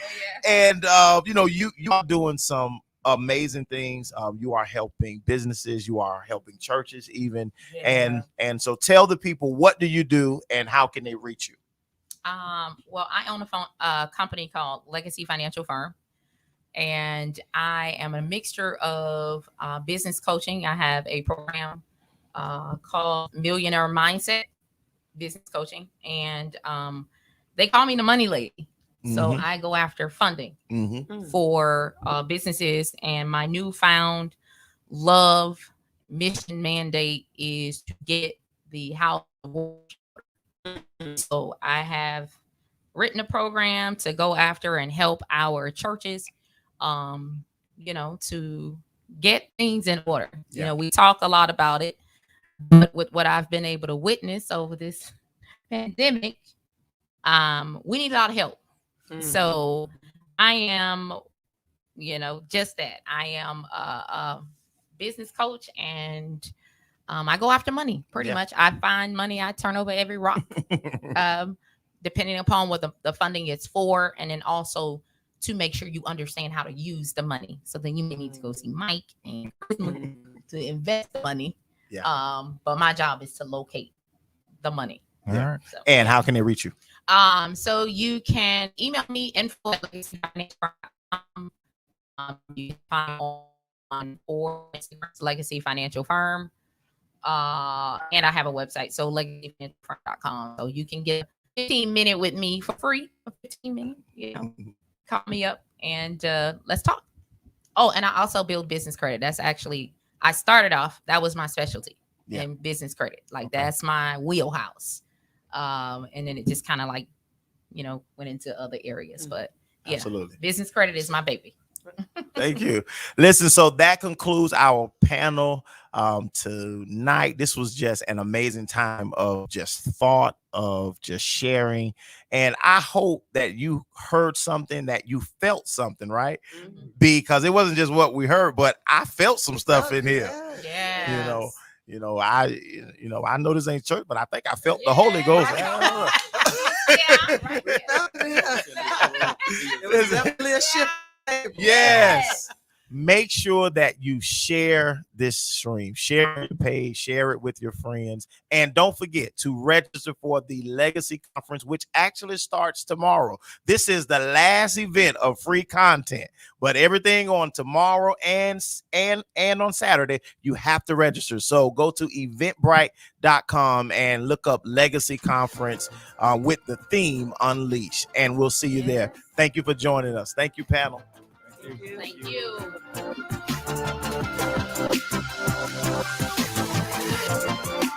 And you are doing some amazing things. You are helping businesses, you are helping churches even. And so tell the people, what do you do and how can they reach you? Well, I own a company called Legacy Financial Firm, and I am a mixture of business coaching. I have a program called Millionaire Mindset Business Coaching, and they call me the money lady. So I go after funding for businesses, and my newfound love mission mandate is to get the house. So I have written a program to go after and help our churches, to get things in order. We talk a lot about it, but with what I've been able to witness over this pandemic, we need a lot of help. So I am, just that. I am a business coach, and I go after money pretty much. I find money, I turn over every rock, depending upon what the funding is for, and then also to make sure you understand how to use the money. So then you may need to go see Mike and to invest the money. But my job is to locate the money. All right. So, And how can they reach you? So you can email me info@legacyfinancial.com. You can find on Legacy Financial Firm. And I have a website, so legacyfinancialfirm.com. So you can get a 15-minute with me for free. 15 minutes, call me up and let's talk. Oh, and I also build business credit. That's actually, I started off, that was my specialty in business credit. That's my wheelhouse. And then it just kind of went into other areas. But Yeah. Absolutely. Business credit is my baby. Thank you. Listen, so that concludes our panel tonight. This was just an amazing time of just thought, of just sharing. And I hope that you heard something, that you felt something, right? Mm-hmm. Because it wasn't just what we heard, but I felt some stuff in here. Yeah. I know this ain't church, but I think I felt the Holy Ghost. It was definitely a shift. Yes. Make sure that you share this stream, share your page, share it with your friends. And don't forget to register for the Legacy Conference, which actually starts tomorrow. This is the last event of free content, but everything on tomorrow and on Saturday, you have to register. So go to eventbrite.com and look up Legacy Conference with the theme Unleash, and we'll see you there. Thank you for joining us. Thank you, panel. Thank you. Thank you.